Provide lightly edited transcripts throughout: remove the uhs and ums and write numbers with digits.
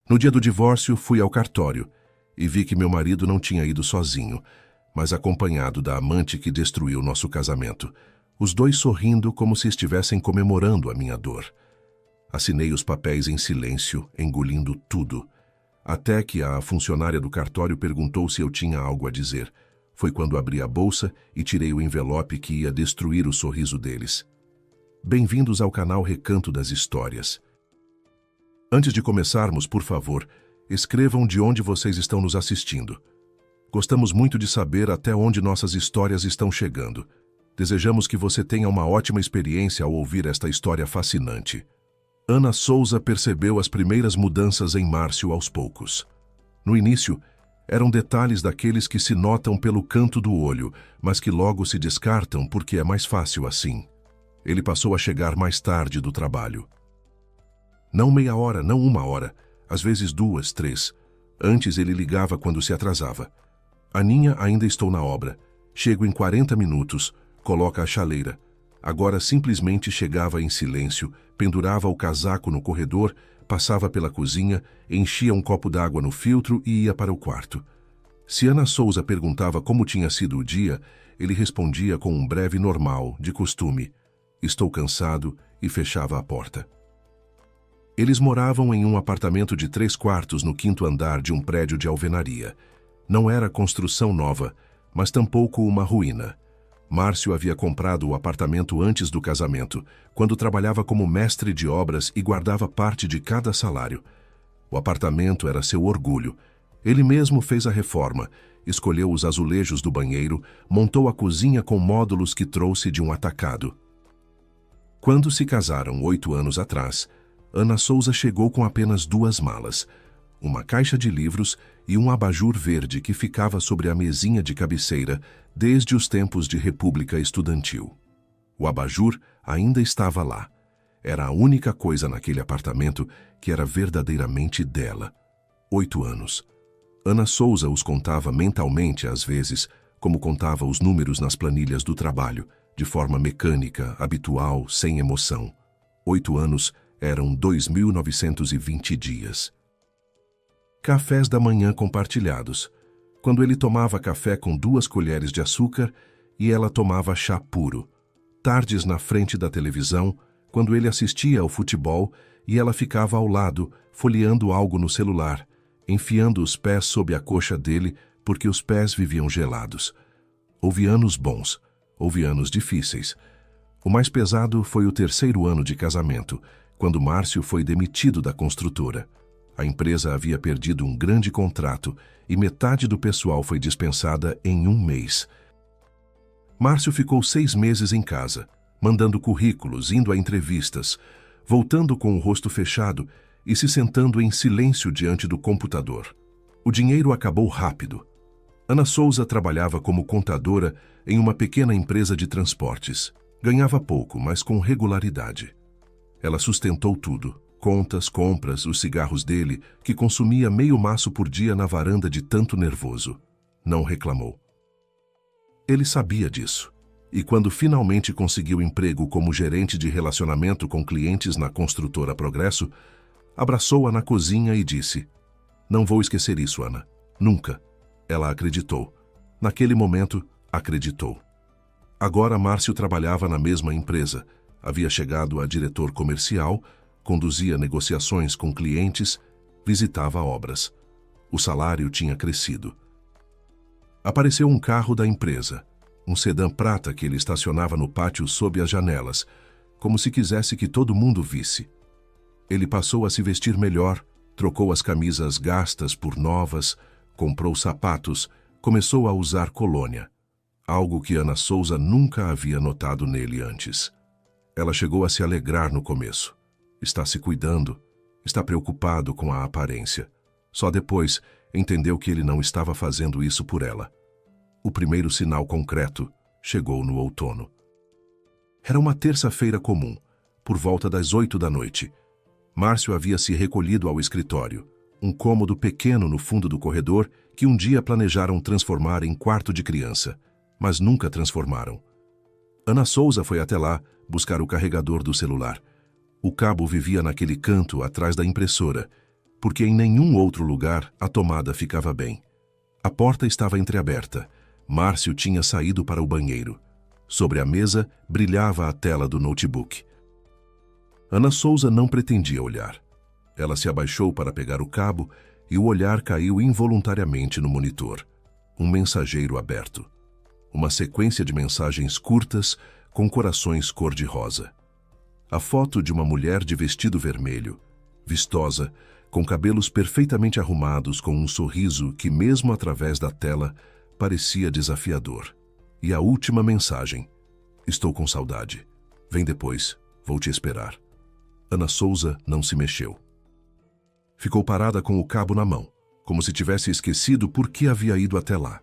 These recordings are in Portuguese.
No dia do divórcio, fui ao cartório e vi que meu marido não tinha ido sozinho, mas acompanhado da amante que destruiu nosso casamento, os dois sorrindo como se estivessem comemorando a minha dor. Assinei os papéis em silêncio, engolindo tudo, até que a funcionária do cartório perguntou se eu tinha algo a dizer. Foi quando abri a bolsa e tirei o envelope que ia destruir o sorriso deles. Bem-vindos ao canal Recanto das Histórias. Antes de começarmos, por favor, escrevam de onde vocês estão nos assistindo. Gostamos muito de saber até onde nossas histórias estão chegando. Desejamos que você tenha uma ótima experiência ao ouvir esta história fascinante. Ana Souza percebeu as primeiras mudanças em Márcio aos poucos. No início, eram detalhes daqueles que se notam pelo canto do olho, mas que logo se descartam porque é mais fácil assim. Ele passou a chegar mais tarde do trabalho. Não meia hora, não uma hora, às vezes 2, 3. Antes ele ligava quando se atrasava. Aninha, ainda estou na obra. Chego em 40 minutos, coloca a chaleira. Agora simplesmente chegava em silêncio, pendurava o casaco no corredor, passava pela cozinha, enchia um copo d'água no filtro e ia para o quarto. Se Ana Souza perguntava como tinha sido o dia, ele respondia com um breve normal, de costume. Estou cansado, e fechava a porta. Eles moravam em um apartamento de 3 quartos no 5º andar de um prédio de alvenaria. Não era construção nova, mas tampouco uma ruína. Márcio havia comprado o apartamento antes do casamento, quando trabalhava como mestre de obras e guardava parte de cada salário. O apartamento era seu orgulho. Ele mesmo fez a reforma, escolheu os azulejos do banheiro, montou a cozinha com módulos que trouxe de um atacado. Quando se casaram 8 anos atrás, Ana Souza chegou com apenas 2 malas, uma caixa de livros e um abajur verde que ficava sobre a mesinha de cabeceira desde os tempos de República Estudantil. O abajur ainda estava lá. Era a única coisa naquele apartamento que era verdadeiramente dela. 8 anos. Ana Souza os contava mentalmente às vezes, como contava os números nas planilhas do trabalho, de forma mecânica, habitual, sem emoção. 8 anos eram 2.920 dias. Cafés da manhã compartilhados, quando ele tomava café com 2 colheres de açúcar e ela tomava chá puro. Tardes na frente da televisão, quando ele assistia ao futebol e ela ficava ao lado, folheando algo no celular, enfiando os pés sob a coxa dele porque os pés viviam gelados. Houve anos bons, houve anos difíceis. O mais pesado foi o 3º ano de casamento, quando Márcio foi demitido da construtora. A empresa havia perdido um grande contrato e metade do pessoal foi dispensada em 1 mês. Márcio ficou 6 meses em casa, mandando currículos, indo a entrevistas, voltando com o rosto fechado e se sentando em silêncio diante do computador. O dinheiro acabou rápido. Ana Souza trabalhava como contadora em uma pequena empresa de transportes. Ganhava pouco, mas com regularidade. Ela sustentou tudo. Contas, compras, os cigarros dele, que consumia meio maço por dia na varanda de tanto nervoso. Não reclamou. Ele sabia disso. E quando finalmente conseguiu emprego como gerente de relacionamento com clientes na construtora Progresso, abraçou-a na cozinha e disse: "Não vou esquecer isso, Ana. Nunca." Ela acreditou. Naquele momento, acreditou. Agora Márcio trabalhava na mesma empresa. Havia chegado a diretor comercial, conduzia negociações com clientes, visitava obras. O salário tinha crescido. Apareceu um carro da empresa, um sedã prata que ele estacionava no pátio sob as janelas, como se quisesse que todo mundo visse. Ele passou a se vestir melhor, trocou as camisas gastas por novas, comprou sapatos, começou a usar colônia, algo que Ana Souza nunca havia notado nele antes. Ela chegou a se alegrar no começo. Está se cuidando, está preocupado com a aparência. Só depois entendeu que ele não estava fazendo isso por ela. O primeiro sinal concreto chegou no outono. Era uma terça-feira comum, por volta das 8 da noite. Márcio havia se recolhido ao escritório, um cômodo pequeno no fundo do corredor que um dia planejaram transformar em quarto de criança, mas nunca transformaram. Ana Souza foi até lá buscar o carregador do celular. O cabo vivia naquele canto atrás da impressora, porque em nenhum outro lugar a tomada ficava bem. A porta estava entreaberta. Márcio tinha saído para o banheiro. Sobre a mesa brilhava a tela do notebook. Ana Souza não pretendia olhar. Ela se abaixou para pegar o cabo e o olhar caiu involuntariamente no monitor. Um mensageiro aberto. Uma sequência de mensagens curtas com corações cor-de-rosa. A foto de uma mulher de vestido vermelho, vistosa, com cabelos perfeitamente arrumados, com um sorriso que, mesmo através da tela, parecia desafiador. E a última mensagem: estou com saudade. Vem depois, vou te esperar. Ana Souza não se mexeu. Ficou parada com o cabo na mão, como se tivesse esquecido por que havia ido até lá.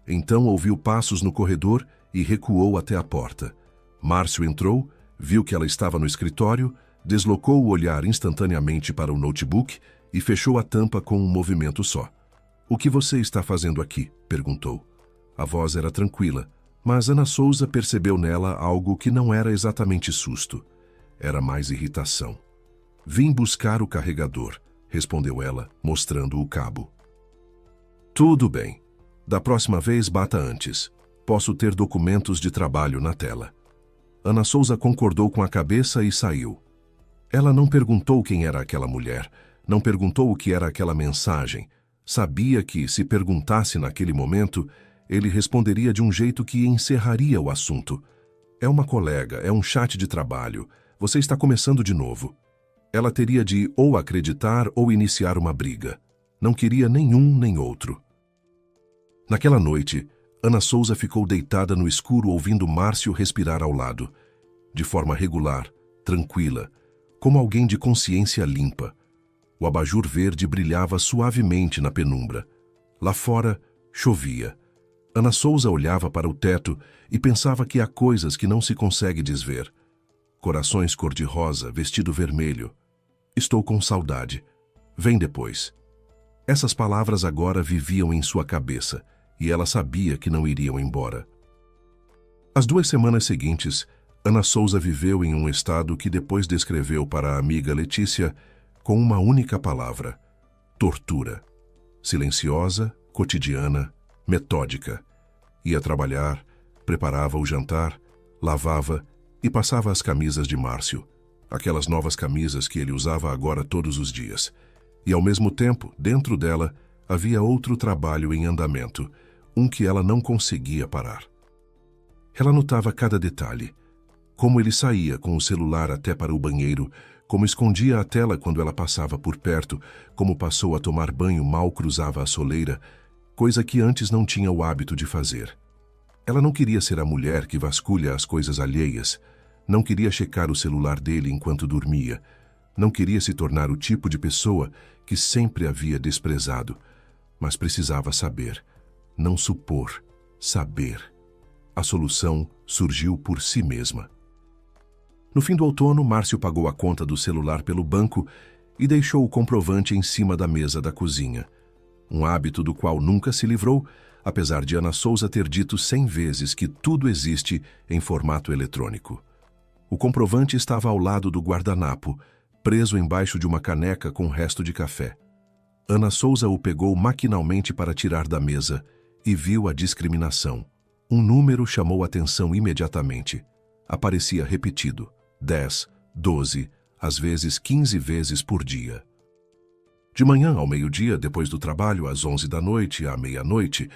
Então ouviu passos no corredor e recuou até a porta. Márcio entrou, viu que ela estava no escritório, deslocou o olhar instantaneamente para o notebook e fechou a tampa com um movimento só. "O que você está fazendo aqui?" perguntou. A voz era tranquila, mas Ana Souza percebeu nela algo que não era exatamente susto. Era mais irritação. "Vim buscar o carregador", respondeu ela, mostrando o cabo. "Tudo bem. Da próxima vez bata antes. Posso ter documentos de trabalho na tela." Ana Souza concordou com a cabeça e saiu. Ela não perguntou quem era aquela mulher, não perguntou o que era aquela mensagem. Sabia que, se perguntasse naquele momento, ele responderia de um jeito que encerraria o assunto. "É uma colega, é um chat de trabalho. Você está começando de novo." Ela teria de ou acreditar ou iniciar uma briga. Não queria nenhum nem outro. Naquela noite, Ana Souza ficou deitada no escuro ouvindo Márcio respirar ao lado, de forma regular, tranquila, como alguém de consciência limpa. O abajur verde brilhava suavemente na penumbra. Lá fora, chovia. Ana Souza olhava para o teto e pensava que há coisas que não se consegue desver. Corações cor-de-rosa, vestido vermelho. "Estou com saudade. Vem depois." Essas palavras agora viviam em sua cabeça, e ela sabia que não iriam embora. As 2 semanas seguintes, Ana Souza viveu em um estado que depois descreveu para a amiga Letícia com uma única palavra: tortura. Silenciosa, cotidiana, metódica. Ia trabalhar, preparava o jantar, lavava e passava as camisas de Márcio, aquelas novas camisas que ele usava agora todos os dias. E ao mesmo tempo, dentro dela, havia outro trabalho em andamento, um que ela não conseguia parar. Ela notava cada detalhe. Como ele saía com o celular até para o banheiro, como escondia a tela quando ela passava por perto, como passou a tomar banho mal cruzava a soleira, coisa que antes não tinha o hábito de fazer. Ela não queria ser a mulher que vasculha as coisas alheias, não queria checar o celular dele enquanto dormia, não queria se tornar o tipo de pessoa que sempre havia desprezado, mas precisava saber, não supor, saber. A solução surgiu por si mesma. No fim do outono, Márcio pagou a conta do celular pelo banco e deixou o comprovante em cima da mesa da cozinha. Um hábito do qual nunca se livrou, apesar de Ana Souza ter dito 100 vezes que tudo existe em formato eletrônico. O comprovante estava ao lado do guardanapo, preso embaixo de uma caneca com resto de café. Ana Souza o pegou maquinalmente para tirar da mesa e viu a discriminação. Um número chamou atenção imediatamente. Aparecia repetido, 10, 12, às vezes 15 vezes por dia. De manhã ao meio-dia, depois do trabalho, às 11 da noite, à meia-noite.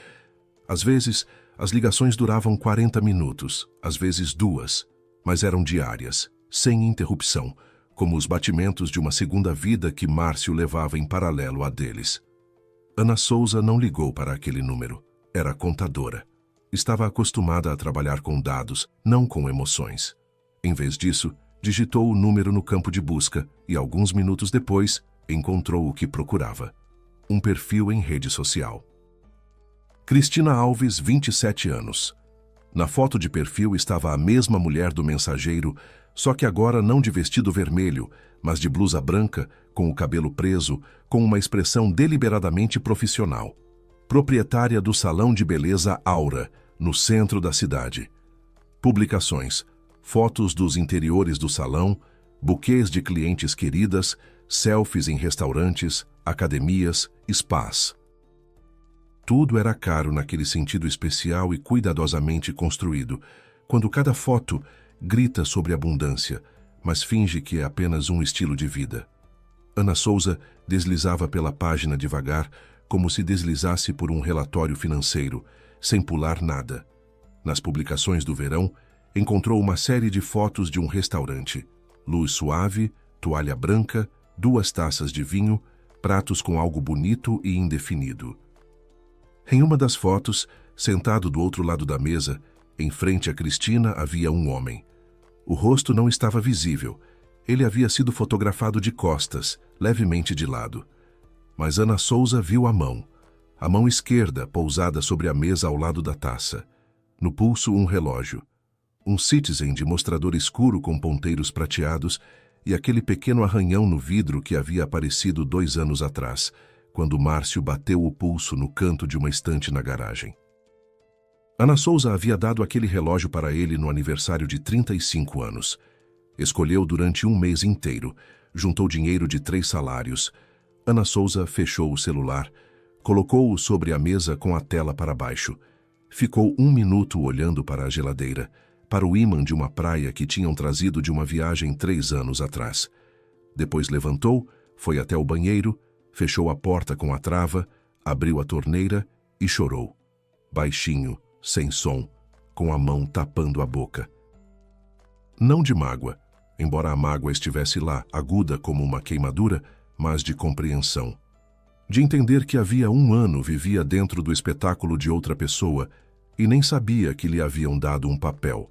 Às vezes, as ligações duravam 40 minutos, às vezes 2, mas eram diárias, sem interrupção, como os batimentos de uma segunda vida que Márcio levava em paralelo a deles. Ana Souza não ligou para aquele número. Era contadora. Estava acostumada a trabalhar com dados, não com emoções. Em vez disso, digitou o número no campo de busca e, alguns minutos depois, encontrou o que procurava. Um perfil em rede social. Cristina Alves, 27 anos. Na foto de perfil estava a mesma mulher do mensageiro, só que agora não de vestido vermelho, mas de blusa branca, com o cabelo preso, com uma expressão deliberadamente profissional. Proprietária do salão de beleza Aura, no centro da cidade. Publicações, fotos dos interiores do salão, buquês de clientes queridas, selfies em restaurantes, academias, spas. Tudo era caro naquele sentido especial e cuidadosamente construído, quando cada foto grita sobre abundância, mas finge que é apenas um estilo de vida. Ana Souza deslizava pela página devagar, como se deslizasse por um relatório financeiro, sem pular nada. Nas publicações do verão, encontrou uma série de fotos de um restaurante. Luz suave, toalha branca, 2 taças de vinho, pratos com algo bonito e indefinido. Em uma das fotos, sentado do outro lado da mesa, em frente a Cristina, havia um homem. O rosto não estava visível. Ele havia sido fotografado de costas, levemente de lado. Mas Ana Souza viu a mão esquerda pousada sobre a mesa ao lado da taça. No pulso, um relógio. Um Citizen de mostrador escuro com ponteiros prateados e aquele pequeno arranhão no vidro que havia aparecido 2 anos atrás, quando Márcio bateu o pulso no canto de uma estante na garagem. Ana Souza havia dado aquele relógio para ele no aniversário de 35 anos. Escolheu durante 1 mês inteiro, juntou dinheiro de 3 salários. Ana Souza fechou o celular, colocou-o sobre a mesa com a tela para baixo. Ficou 1 minuto olhando para a geladeira, para o ímã de uma praia que tinham trazido de uma viagem 3 anos atrás. Depois levantou, foi até o banheiro, fechou a porta com a trava, abriu a torneira e chorou. Baixinho, sem som, com a mão tapando a boca. Não de mágoa, embora a mágoa estivesse lá, aguda como uma queimadura, mas de compreensão. De entender que havia 1 ano vivia dentro do espetáculo de outra pessoa e nem sabia que lhe haviam dado um papel.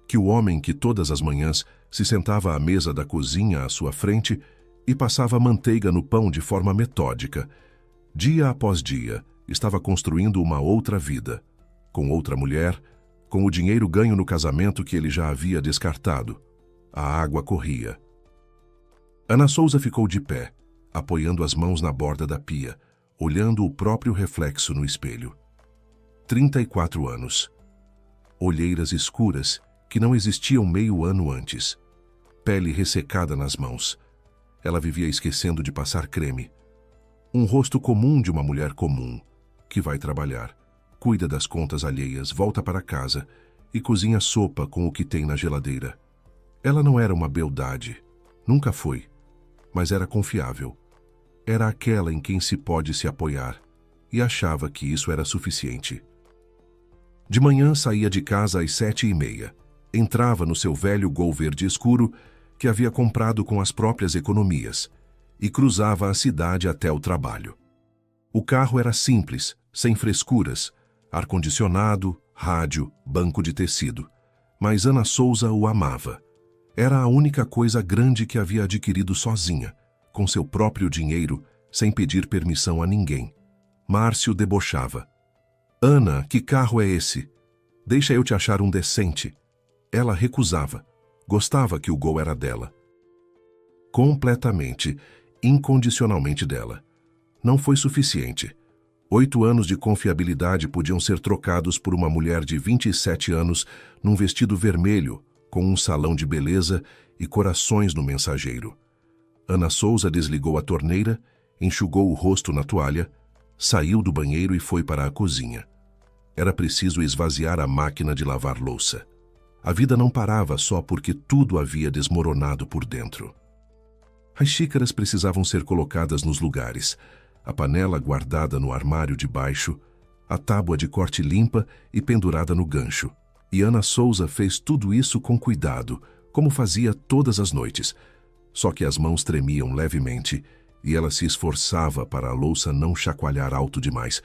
Que o homem que todas as manhãs se sentava à mesa da cozinha à sua frente e passava manteiga no pão de forma metódica, dia após dia, estava construindo uma outra vida, com outra mulher, com o dinheiro ganho no casamento que ele já havia descartado. A água corria. Ana Souza ficou de pé, apoiando as mãos na borda da pia, olhando o próprio reflexo no espelho. 34 anos. Olheiras escuras que não existiam meio ano antes. Pele ressecada nas mãos. Ela vivia esquecendo de passar creme. Um rosto comum de uma mulher comum, que vai trabalhar, cuida das contas alheias, volta para casa e cozinha sopa com o que tem na geladeira. Ela não era uma beldade, nunca foi, mas era confiável. Era aquela em quem se pode se apoiar, e achava que isso era suficiente. De manhã saía de casa às 7h30, entrava no seu velho Gol verde escuro, que havia comprado com as próprias economias, e cruzava a cidade até o trabalho. O carro era simples, sem frescuras, ar-condicionado, rádio, banco de tecido. Mas Ana Souza o amava. Era a única coisa grande que havia adquirido sozinha, com seu próprio dinheiro, sem pedir permissão a ninguém. Márcio debochava. Ana, que carro é esse? Deixa eu te achar um decente. Ela recusava. Gostava que o Gol era dela. Completamente, incondicionalmente dela. Não foi suficiente. 8 anos de confiabilidade podiam ser trocados por uma mulher de 27 anos num vestido vermelho, com um salão de beleza e corações no mensageiro. Ana Souza desligou a torneira, enxugou o rosto na toalha, saiu do banheiro e foi para a cozinha. Era preciso esvaziar a máquina de lavar louça. A vida não parava só porque tudo havia desmoronado por dentro. As xícaras precisavam ser colocadas nos lugares, a panela guardada no armário de baixo, a tábua de corte limpa e pendurada no gancho. E Ana Souza fez tudo isso com cuidado, como fazia todas as noites. Só que as mãos tremiam levemente e ela se esforçava para a louça não chacoalhar alto demais.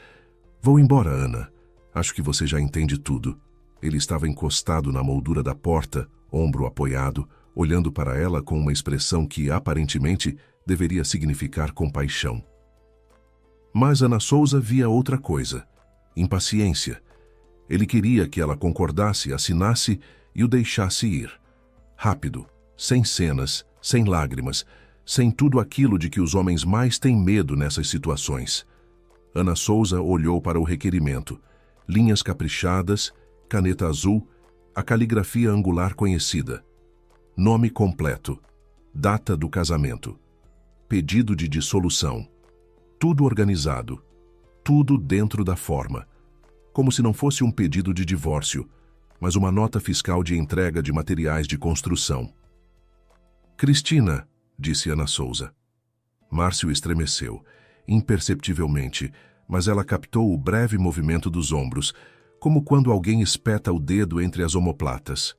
Vou embora, Ana. Acho que você já entende tudo. Ele estava encostado na moldura da porta, ombro apoiado, olhando para ela com uma expressão que, aparentemente, deveria significar compaixão. Mas Ana Souza via outra coisa. Impaciência. Ele queria que ela concordasse, assinasse e o deixasse ir. Rápido, sem cenas, sem lágrimas, sem tudo aquilo de que os homens mais têm medo nessas situações. Ana Souza olhou para o requerimento. Linhas caprichadas, caneta azul, a caligrafia angular conhecida. Nome completo. Data do casamento. pedido de dissolução. Tudo organizado, tudo dentro da forma. Como se não fosse um pedido de divórcio, mas uma nota fiscal de entrega de materiais de construção. Cristina, disse Ana Souza. Márcio estremeceu, imperceptivelmente, mas ela captou o breve movimento dos ombros, como quando alguém espeta o dedo entre as omoplatas.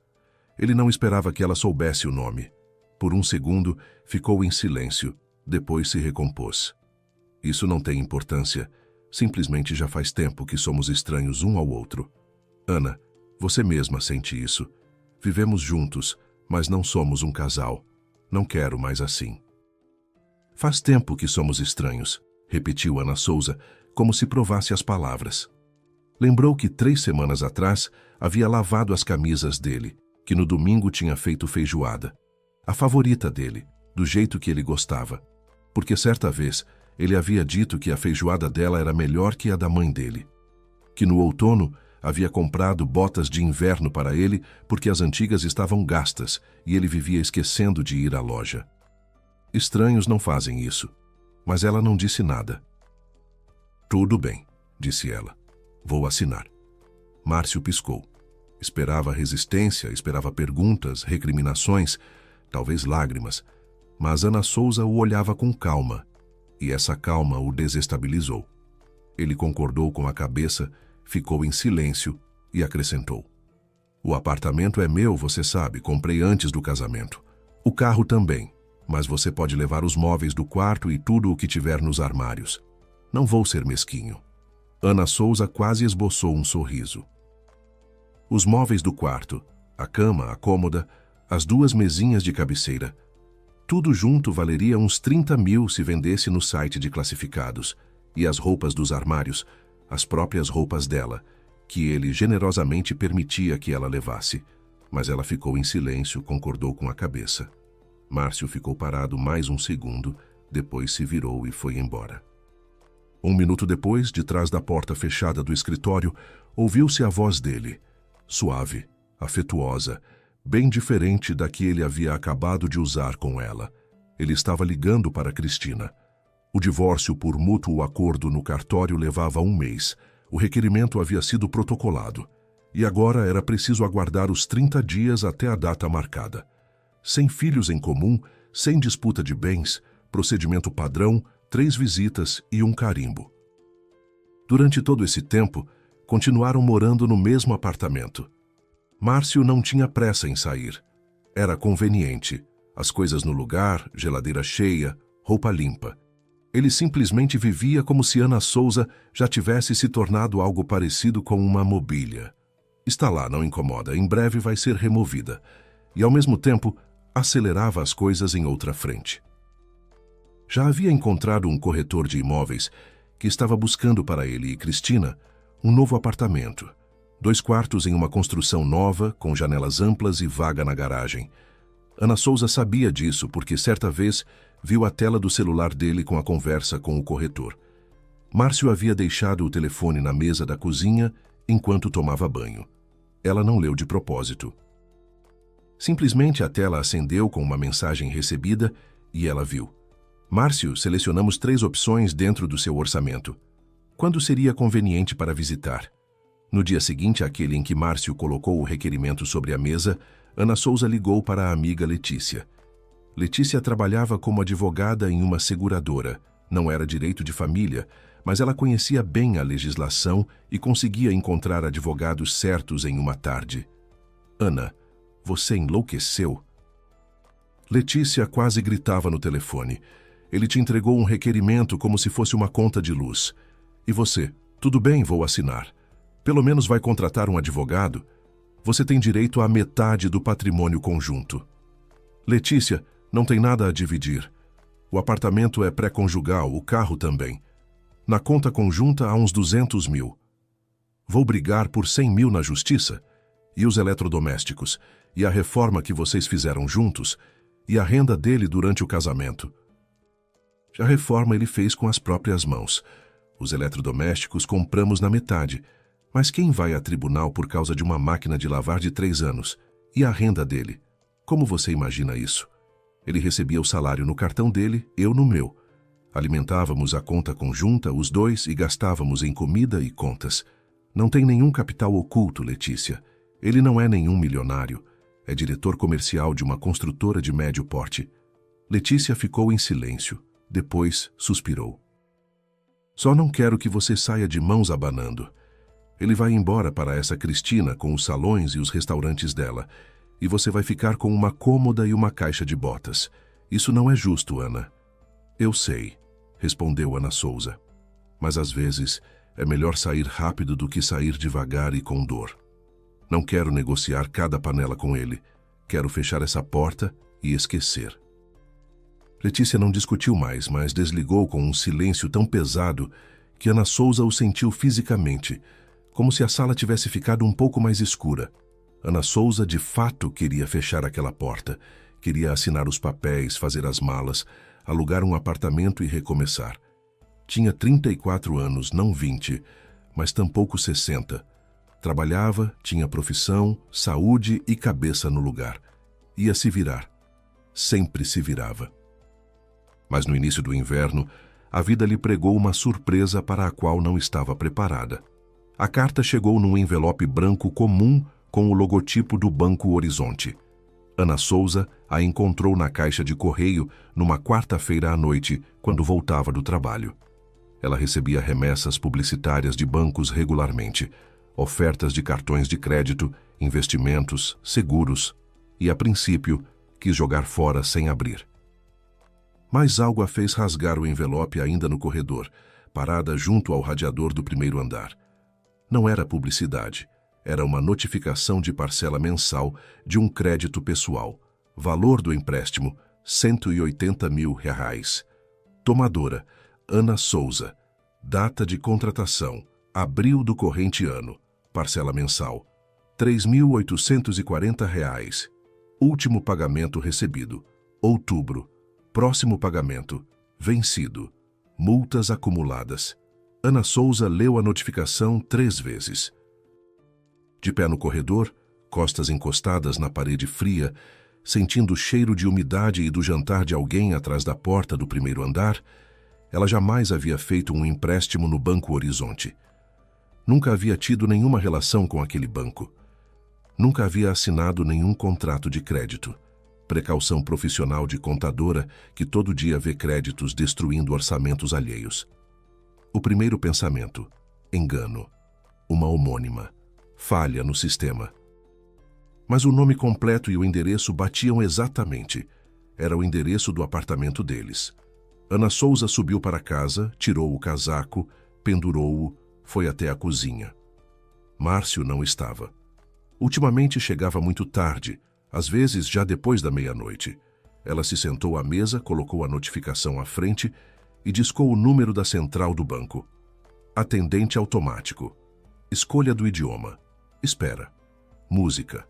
Ele não esperava que ela soubesse o nome. Por um segundo, ficou em silêncio, depois se recompôs. Isso não tem importância. Simplesmente já faz tempo que somos estranhos um ao outro. Ana, você mesma sente isso. Vivemos juntos, mas não somos um casal. Não quero mais assim. Faz tempo que somos estranhos, repetiu Ana Souza, como se provasse as palavras. Lembrou que 3 semanas atrás havia lavado as camisas dele, que no domingo tinha feito feijoada. A favorita dele, do jeito que ele gostava. Porque certa vez ele havia dito que a feijoada dela era melhor que a da mãe dele. Que no outono havia comprado botas de inverno para ele porque as antigas estavam gastas e ele vivia esquecendo de ir à loja. Estranhos não fazem isso, mas ela não disse nada. Tudo bem, disse ela. Vou assinar. Márcio piscou. Esperava resistência, esperava perguntas, recriminações, talvez lágrimas, mas Ana Souza o olhava com calma, e essa calma o desestabilizou. Ele concordou com a cabeça, ficou em silêncio e acrescentou. O apartamento é meu, você sabe, comprei antes do casamento. O carro também, mas você pode levar os móveis do quarto e tudo o que tiver nos armários. Não vou ser mesquinho. Ana Souza quase esboçou um sorriso. Os móveis do quarto, a cama, a cômoda, as 2 mesinhas de cabeceira, tudo junto valeria uns 30 mil se vendesse no site de classificados, e as roupas dos armários, as próprias roupas dela, que ele generosamente permitia que ela levasse, mas ela ficou em silêncio, concordou com a cabeça. Márcio ficou parado mais um segundo, depois se virou e foi embora. 1 minuto depois, de trás da porta fechada do escritório, ouviu-se a voz dele, suave, afetuosa, bem diferente da que ele havia acabado de usar com ela. Ele estava ligando para Cristina. O divórcio por mútuo acordo no cartório levava 1 mês. O requerimento havia sido protocolado. E agora era preciso aguardar os 30 dias até a data marcada. Sem filhos em comum, sem disputa de bens, procedimento padrão, 3 visitas e um carimbo. Durante todo esse tempo, continuaram morando no mesmo apartamento. Márcio não tinha pressa em sair. Era conveniente. As coisas no lugar, geladeira cheia, roupa limpa. Ele simplesmente vivia como se Ana Souza já tivesse se tornado algo parecido com uma mobília. Está lá, não incomoda, em breve vai ser removida. E, ao mesmo tempo, acelerava as coisas em outra frente. Já havia encontrado um corretor de imóveis que estava buscando para ele e Cristina um novo apartamento. 2 quartos em uma construção nova, com janelas amplas e vaga na garagem. Ana Souza sabia disso porque certa vez viu a tela do celular dele com a conversa com o corretor. Márcio havia deixado o telefone na mesa da cozinha enquanto tomava banho. Ela não leu de propósito. Simplesmente a tela acendeu com uma mensagem recebida e ela viu. Márcio, selecionamos 3 opções dentro do seu orçamento. Quando seria conveniente para visitar? No dia seguinte àquele em que Márcio colocou o requerimento sobre a mesa, Ana Souza ligou para a amiga Letícia. Letícia trabalhava como advogada em uma seguradora. Não era direito de família, mas ela conhecia bem a legislação e conseguia encontrar advogados certos em uma tarde. Ana, você enlouqueceu? Letícia quase gritava no telefone. Ele te entregou um requerimento como se fosse uma conta de luz. E você? Tudo bem, vou assinar. Pelo menos vai contratar um advogado? Você tem direito à metade do patrimônio conjunto. Letícia, não tem nada a dividir. O apartamento é pré-conjugal, o carro também. Na conta conjunta há uns 200 mil. Vou brigar por 100 mil na justiça? E os eletrodomésticos? E a reforma que vocês fizeram juntos? E a renda dele durante o casamento? A reforma ele fez com as próprias mãos. Os eletrodomésticos compramos na metade. Mas quem vai a tribunal por causa de uma máquina de lavar de 3 anos? E a renda dele? Como você imagina isso? Ele recebia o salário no cartão dele, eu no meu. Alimentávamos a conta conjunta, os dois, e gastávamos em comida e contas. Não tem nenhum capital oculto, Letícia. Ele não é nenhum milionário. É diretor comercial de uma construtora de médio porte. Letícia ficou em silêncio. Depois suspirou. Só não quero que você saia de mãos abanando. Ele vai embora para essa Cristina com os salões e os restaurantes dela. E você vai ficar com uma cômoda e uma caixa de botas. Isso não é justo, Ana. Eu sei, respondeu Ana Souza. Mas às vezes é melhor sair rápido do que sair devagar e com dor. Não quero negociar cada panela com ele. Quero fechar essa porta e esquecer. Letícia não discutiu mais, mas desligou com um silêncio tão pesado que Ana Souza o sentiu fisicamente, como se a sala tivesse ficado um pouco mais escura. Ana Souza, de fato, queria fechar aquela porta. Queria assinar os papéis, fazer as malas, alugar um apartamento e recomeçar. Tinha 34 anos, não 20, mas tampouco 60. Trabalhava, tinha profissão, saúde e cabeça no lugar. Ia se virar. Sempre se virava. Mas no início do inverno, a vida lhe pregou uma surpresa para a qual não estava preparada. A carta chegou num envelope branco comum com o logotipo do Banco Horizonte. Ana Souza a encontrou na caixa de correio numa quarta-feira à noite, quando voltava do trabalho. Ela recebia remessas publicitárias de bancos regularmente, ofertas de cartões de crédito, investimentos, seguros, e, a princípio, quis jogar fora sem abrir. Mas algo a fez rasgar o envelope ainda no corredor, parada junto ao radiador do primeiro andar. Não era publicidade. Era uma notificação de parcela mensal de um crédito pessoal. Valor do empréstimo, R$180 mil. Tomadora, Ana Souza. Data de contratação, abril do corrente ano. Parcela mensal, R$3.840. Último pagamento recebido, outubro. Próximo pagamento, vencido. Multas acumuladas. Ana Souza leu a notificação 3 vezes. De pé no corredor, costas encostadas na parede fria, sentindo o cheiro de umidade e do jantar de alguém atrás da porta do primeiro andar, ela jamais havia feito um empréstimo no Banco Horizonte. Nunca havia tido nenhuma relação com aquele banco. Nunca havia assinado nenhum contrato de crédito. Precaução profissional de contadora que todo dia vê créditos destruindo orçamentos alheios. O primeiro pensamento: engano. Uma homônima. Falha no sistema. Mas o nome completo e o endereço batiam exatamente. Era o endereço do apartamento deles. Ana Souza subiu para casa, tirou o casaco, pendurou-o, foi até a cozinha. Márcio não estava. Ultimamente chegava muito tarde, às vezes já depois da meia-noite. Ela se sentou à mesa, colocou a notificação à frente e discou o número da central do banco. Atendente automático. Escolha do idioma. Espera. Música.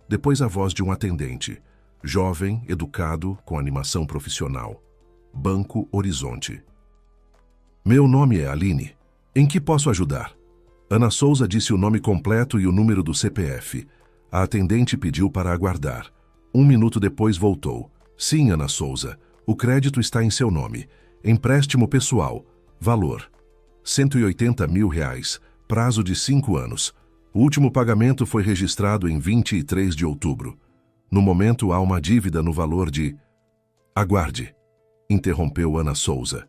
Depois a voz de um atendente. Jovem, educado, com animação profissional. Banco Horizonte. Meu nome é Aline. Em que posso ajudar? Ana Souza disse o nome completo e o número do CPF. A atendente pediu para aguardar. 1 minuto depois voltou. Sim, Ana Souza. O crédito está em seu nome. Empréstimo pessoal. Valor: R$180 mil. Prazo de 5 anos. O último pagamento foi registrado em 23 de outubro. No momento, há uma dívida no valor de... Aguarde, interrompeu Ana Souza.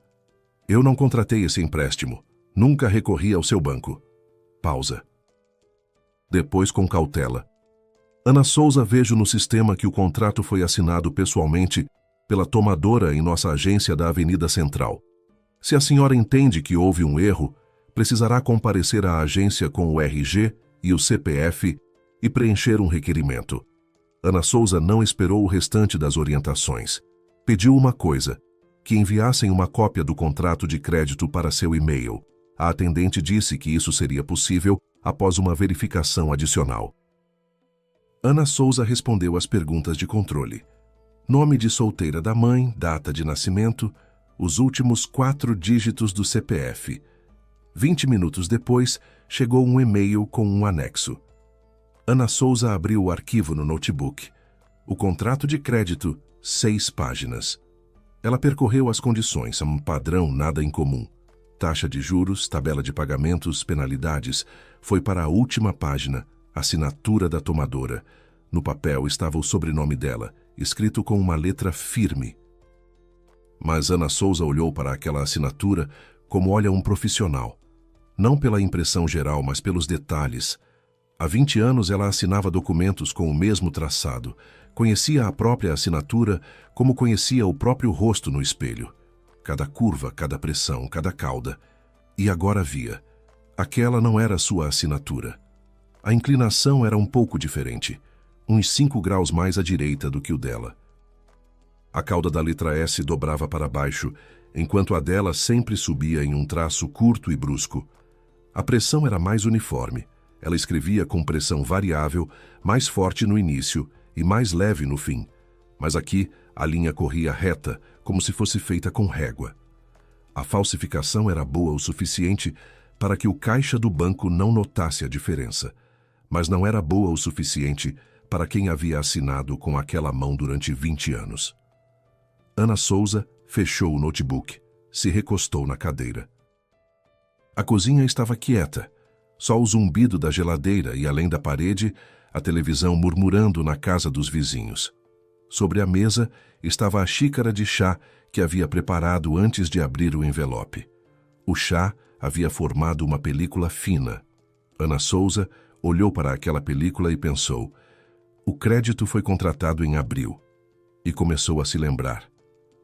Eu não contratei esse empréstimo. Nunca recorri ao seu banco. Pausa. Depois, com cautela. Ana Souza, vejo no sistema que o contrato foi assinado pessoalmente pela tomadora em nossa agência da Avenida Central. Se a senhora entende que houve um erro, precisará comparecer à agência com o RG e o CPF e preencher um requerimento. Ana Souza não esperou o restante das orientações. Pediu uma coisa: que enviassem uma cópia do contrato de crédito para seu e-mail. A atendente disse que isso seria possível após uma verificação adicional. Ana Souza respondeu às perguntas de controle. Nome de solteira da mãe, data de nascimento, os últimos 4 dígitos do CPF. 20 minutos depois, chegou um e-mail com um anexo. Ana Souza abriu o arquivo no notebook. O contrato de crédito, 6 páginas. Ela percorreu as condições, um padrão nada incomum. Taxa de juros, tabela de pagamentos, penalidades. Foi para a última página, assinatura da tomadora. No papel estava o sobrenome dela, escrito com uma letra firme. Mas Ana Souza olhou para aquela assinatura como olha um profissional. Não pela impressão geral, mas pelos detalhes. Há 20 anos ela assinava documentos com o mesmo traçado. Conhecia a própria assinatura como conhecia o próprio rosto no espelho. Cada curva, cada pressão, cada cauda. E agora via. Aquela não era sua assinatura. A inclinação era um pouco diferente, uns 5 graus mais à direita do que o dela. A cauda da letra S dobrava para baixo, enquanto a dela sempre subia em um traço curto e brusco. A pressão era mais uniforme. Ela escrevia com pressão variável, mais forte no início e mais leve no fim. Mas aqui a linha corria reta, como se fosse feita com régua. A falsificação era boa o suficiente para que o caixa do banco não notasse a diferença, mas não era boa o suficiente para quem havia assinado com aquela mão durante 20 anos. Ana Souza fechou o notebook, se recostou na cadeira. A cozinha estava quieta, só o zumbido da geladeira e, além da parede, a televisão murmurando na casa dos vizinhos. Sobre a mesa estava a xícara de chá que havia preparado antes de abrir o envelope. O chá havia formado uma película fina. Ana Souza olhou para aquela película e pensou: o crédito foi contratado em abril. E começou a se lembrar.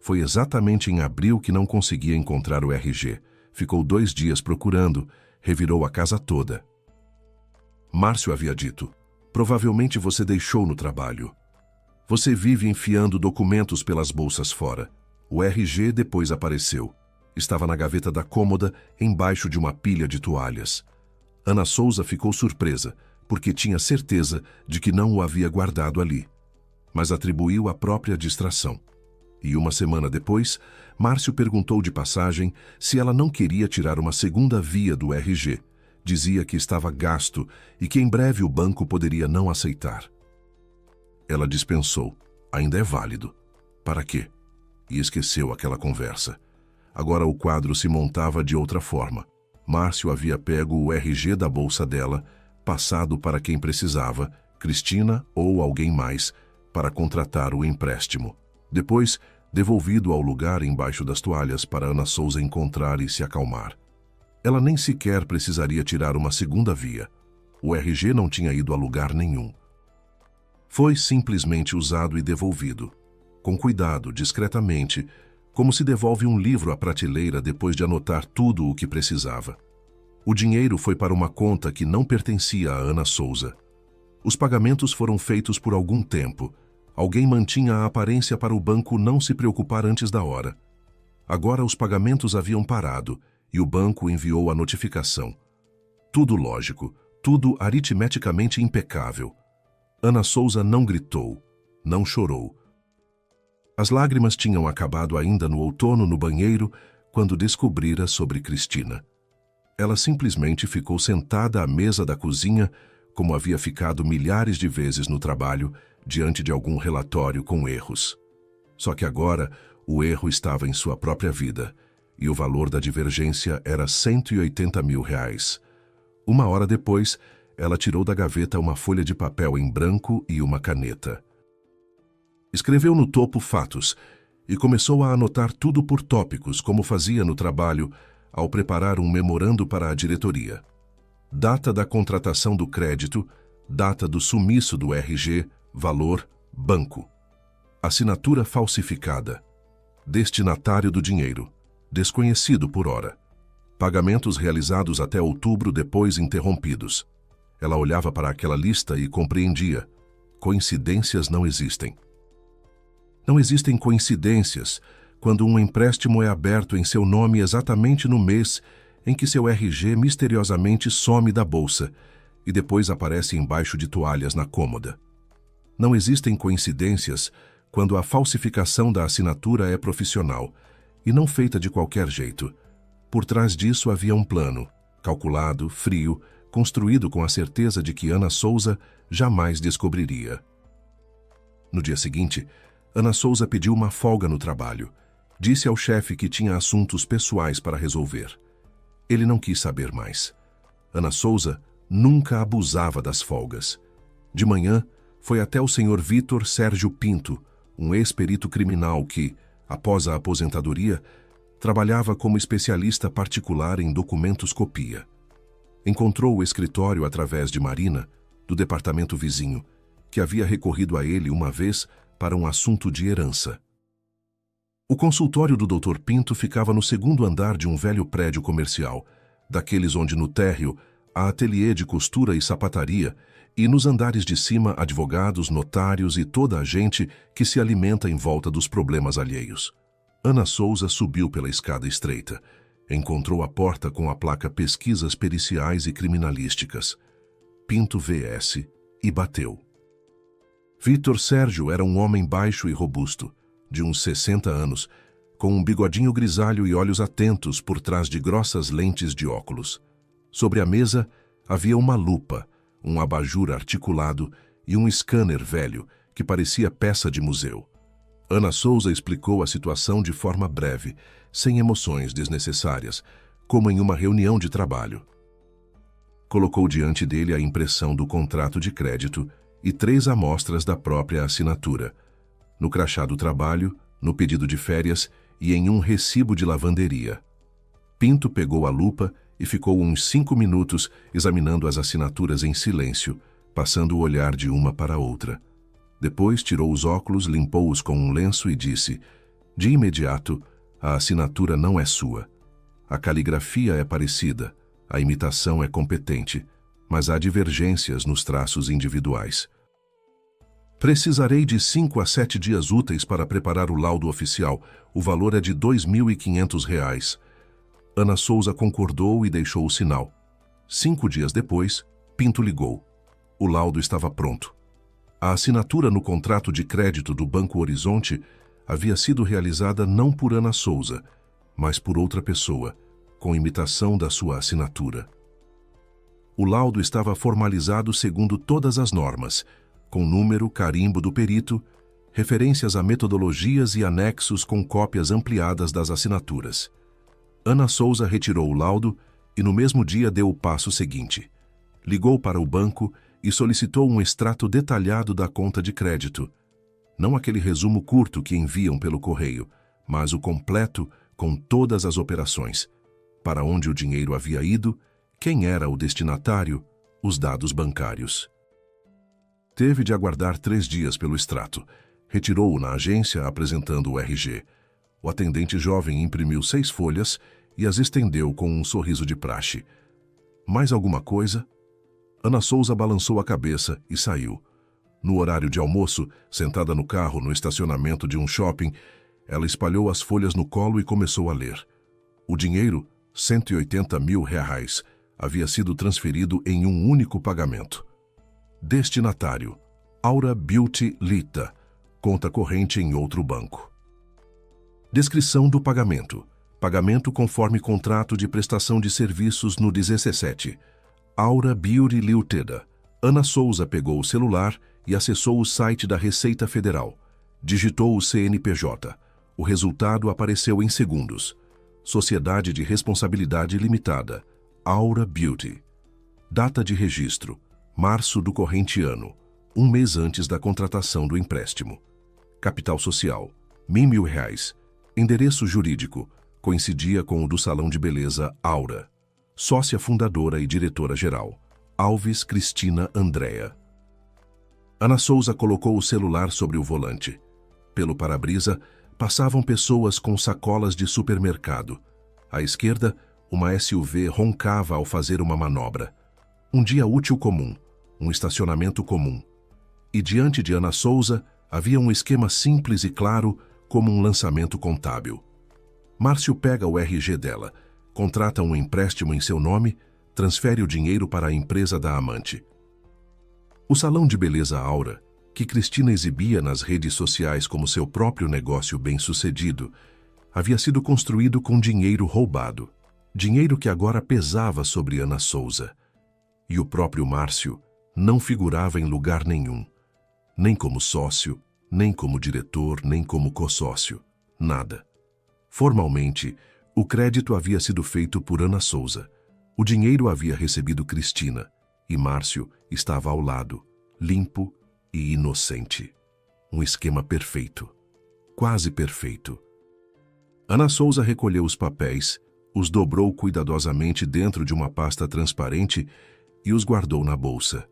Foi exatamente em abril que não conseguia encontrar o RG. Ficou 2 dias procurando, revirou a casa toda. Márcio havia dito: provavelmente você deixou no trabalho. Você vive enfiando documentos pelas bolsas fora. O RG depois apareceu. Estava na gaveta da cômoda, embaixo de uma pilha de toalhas. Ana Souza ficou surpresa, porque tinha certeza de que não o havia guardado ali. Mas atribuiu a própria distração. E 1 semana depois, Márcio perguntou de passagem se ela não queria tirar uma segunda via do RG. Dizia que estava gasto e que em breve o banco poderia não aceitar. Ela dispensou. Ainda é válido. Para quê? E esqueceu aquela conversa. Agora o quadro se montava de outra forma. Márcio havia pego o RG da bolsa dela, passado para quem precisava, Cristina ou alguém mais, para contratar o empréstimo. Depois, devolvido ao lugar embaixo das toalhas para Ana Souza encontrar e se acalmar. Ela nem sequer precisaria tirar uma segunda via. O RG não tinha ido a lugar nenhum. Foi simplesmente usado e devolvido, com cuidado, discretamente, como se devolve um livro à prateleira depois de anotar tudo o que precisava. O dinheiro foi para uma conta que não pertencia a Ana Souza. Os pagamentos foram feitos por algum tempo. Alguém mantinha a aparência para o banco não se preocupar antes da hora. Agora os pagamentos haviam parado e o banco enviou a notificação. Tudo lógico, tudo aritmeticamente impecável. Ana Souza não gritou, não chorou. As lágrimas tinham acabado ainda no outono no banheiro quando descobrira sobre Cristina. Ela simplesmente ficou sentada à mesa da cozinha, como havia ficado milhares de vezes no trabalho, diante de algum relatório com erros. Só que agora o erro estava em sua própria vida, e o valor da divergência era R$180 mil. 1 hora depois, ela tirou da gaveta uma folha de papel em branco e uma caneta. Escreveu no topo fatos e começou a anotar tudo por tópicos, como fazia no trabalho ao preparar um memorando para a diretoria. Data da contratação do crédito, data do sumiço do RG, valor, banco. Assinatura falsificada. Destinatário do dinheiro, desconhecido por hora. Pagamentos realizados até outubro, depois interrompidos. Ela olhava para aquela lista e compreendia. Coincidências não existem. Não existem coincidências quando um empréstimo é aberto em seu nome exatamente no mês em que seu RG misteriosamente some da bolsa e depois aparece embaixo de toalhas na cômoda. Não existem coincidências quando a falsificação da assinatura é profissional e não feita de qualquer jeito. Por trás disso havia um plano, calculado, frio, construído com a certeza de que Ana Souza jamais descobriria. No dia seguinte, Ana Souza pediu uma folga no trabalho. Disse ao chefe que tinha assuntos pessoais para resolver. Ele não quis saber mais. Ana Souza nunca abusava das folgas. De manhã, foi até o senhor Vítor Sérgio Pinto, um ex-perito criminal que, após a aposentadoria, trabalhava como especialista particular em documentos-copia. Encontrou o escritório através de Marina, do departamento vizinho, que havia recorrido a ele uma vez para um assunto de herança. O consultório do Dr. Pinto ficava no segundo andar de um velho prédio comercial, daqueles onde no térreo há ateliê de costura e sapataria, e nos andares de cima advogados, notários e toda a gente que se alimenta em volta dos problemas alheios. Ana Souza subiu pela escada estreita. Encontrou a porta com a placa Pesquisas Periciais e Criminalísticas. Pinto VS, e bateu. Vítor Sérgio era um homem baixo e robusto, de uns 60 anos, com um bigodinho grisalho e olhos atentos por trás de grossas lentes de óculos. Sobre a mesa havia uma lupa, um abajur articulado e um scanner velho que parecia peça de museu. Ana Souza explicou a situação de forma breve, sem emoções desnecessárias, como em uma reunião de trabalho. Colocou diante dele a impressão do contrato de crédito e 3 amostras da própria assinatura, no crachá do trabalho, no pedido de férias e em um recibo de lavanderia. Pinto pegou a lupa e ficou uns 5 minutos examinando as assinaturas em silêncio, passando o olhar de uma para outra. Depois tirou os óculos, limpou-os com um lenço e disse: de imediato, a assinatura não é sua. A caligrafia é parecida, a imitação é competente, mas há divergências nos traços individuais. Precisarei de 5 a 7 dias úteis para preparar o laudo oficial. O valor é de R$ 2.500. Ana Souza concordou e deixou o sinal. 5 dias depois, Pinto ligou. O laudo estava pronto. A assinatura no contrato de crédito do Banco Horizonte havia sido realizada não por Ana Souza, mas por outra pessoa, com imitação da sua assinatura. O laudo estava formalizado segundo todas as normas, com número, carimbo do perito, referências a metodologias e anexos com cópias ampliadas das assinaturas. Ana Souza retirou o laudo e no mesmo dia deu o passo seguinte. Ligou para o banco e solicitou um extrato detalhado da conta de crédito. Não aquele resumo curto que enviam pelo correio, mas o completo com todas as operações. Para onde o dinheiro havia ido, quem era o destinatário, os dados bancários. Teve de aguardar 3 dias pelo extrato. Retirou-o na agência apresentando o RG. O atendente jovem imprimiu 6 folhas e as estendeu com um sorriso de praxe. Mais alguma coisa? Ana Souza balançou a cabeça e saiu. No horário de almoço, sentada no carro no estacionamento de um shopping, ela espalhou as folhas no colo e começou a ler. O dinheiro, R$ 180 mil, havia sido transferido em um único pagamento. Destinatário: Aura Beauty Lita, conta corrente em outro banco. Descrição do pagamento: pagamento conforme contrato de prestação de serviços no 17. Aura Beauty Limited. Ana Souza pegou o celular e acessou o site da Receita Federal. Digitou o CNPJ. O resultado apareceu em segundos. Sociedade de Responsabilidade Limitada. Aura Beauty. Data de registro: março do corrente ano, 1 mês antes da contratação do empréstimo. Capital social: R$ 1.000. Endereço jurídico: coincidia com o do salão de beleza Aura. Sócia fundadora e diretora-geral: Alves Cristina Andréa. Ana Souza colocou o celular sobre o volante. Pelo para-brisa, passavam pessoas com sacolas de supermercado. À esquerda, uma SUV roncava ao fazer uma manobra. Um dia útil comum, um estacionamento comum. E diante de Ana Souza, havia um esquema simples e claro, como um lançamento contábil. Márcio pega o RG dela, contrata um empréstimo em seu nome, transfere o dinheiro para a empresa da amante. O salão de beleza Aura, que Cristina exibia nas redes sociais como seu próprio negócio bem-sucedido, havia sido construído com dinheiro roubado, dinheiro que agora pesava sobre Ana Souza. E o próprio Márcio não figurava em lugar nenhum, nem como sócio, nem como diretor, nem como consórcio. Nada. Formalmente, o crédito havia sido feito por Ana Souza. O dinheiro havia recebido Cristina, e Márcio estava ao lado, limpo e inocente. Um esquema perfeito. Quase perfeito. Ana Souza recolheu os papéis, os dobrou cuidadosamente dentro de uma pasta transparente e os guardou na bolsa.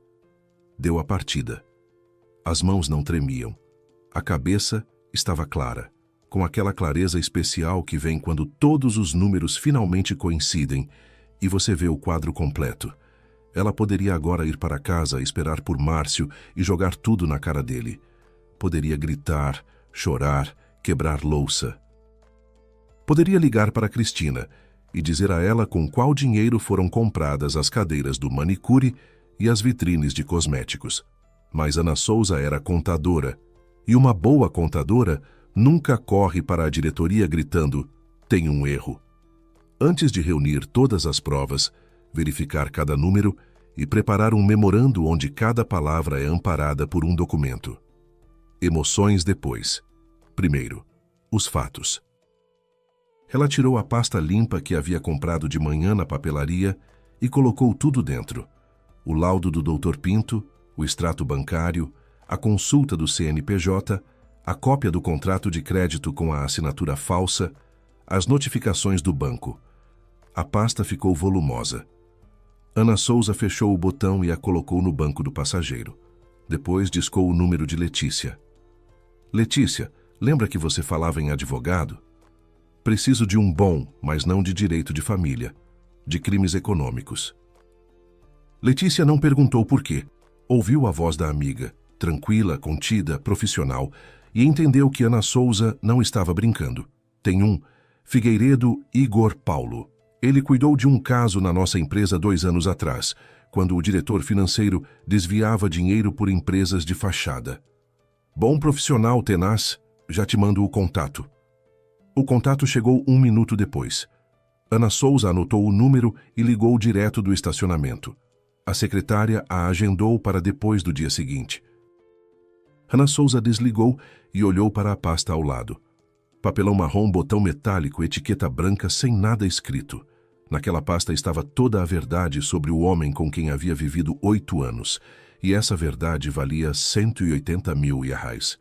Deu a partida. As mãos não tremiam. A cabeça estava clara, com aquela clareza especial que vem quando todos os números finalmente coincidem e você vê o quadro completo. Ela poderia agora ir para casa, esperar por Márcio e jogar tudo na cara dele. Poderia gritar, chorar, quebrar louça. Poderia ligar para Cristina e dizer a ela com qual dinheiro foram compradas as cadeiras do manicure e as vitrines de cosméticos. Mas Ana Souza era contadora, e uma boa contadora nunca corre para a diretoria gritando: tem um erro. Antes de reunir todas as provas, verificar cada número e preparar um memorando onde cada palavra é amparada por um documento. Emoções depois. Primeiro, os fatos. Ela tirou a pasta limpa que havia comprado de manhã na papelaria e colocou tudo dentro. O laudo do Dr. Pinto, o extrato bancário, a consulta do CNPJ, a cópia do contrato de crédito com a assinatura falsa, as notificações do banco. A pasta ficou volumosa. Ana Souza fechou o botão e a colocou no banco do passageiro. Depois discou o número de Letícia. Letícia, lembra que você falava em advogado? Preciso de um bom, mas não de direito de família, de crimes econômicos. Letícia não perguntou por quê. Ouviu a voz da amiga, tranquila, contida, profissional, e entendeu que Ana Souza não estava brincando. Tem um, Figueiredo Igor Paulo. Ele cuidou de um caso na nossa empresa 2 anos atrás, quando o diretor financeiro desviava dinheiro por empresas de fachada. Bom profissional, tenaz, já te mando o contato. O contato chegou 1 minuto depois. Ana Souza anotou o número e ligou direto do estacionamento. A secretária a agendou para depois do dia seguinte. Ana Souza desligou e olhou para a pasta ao lado. Papelão marrom, botão metálico, etiqueta branca sem nada escrito. Naquela pasta estava toda a verdade sobre o homem com quem havia vivido 8 anos, e essa verdade valia 180 mil reais.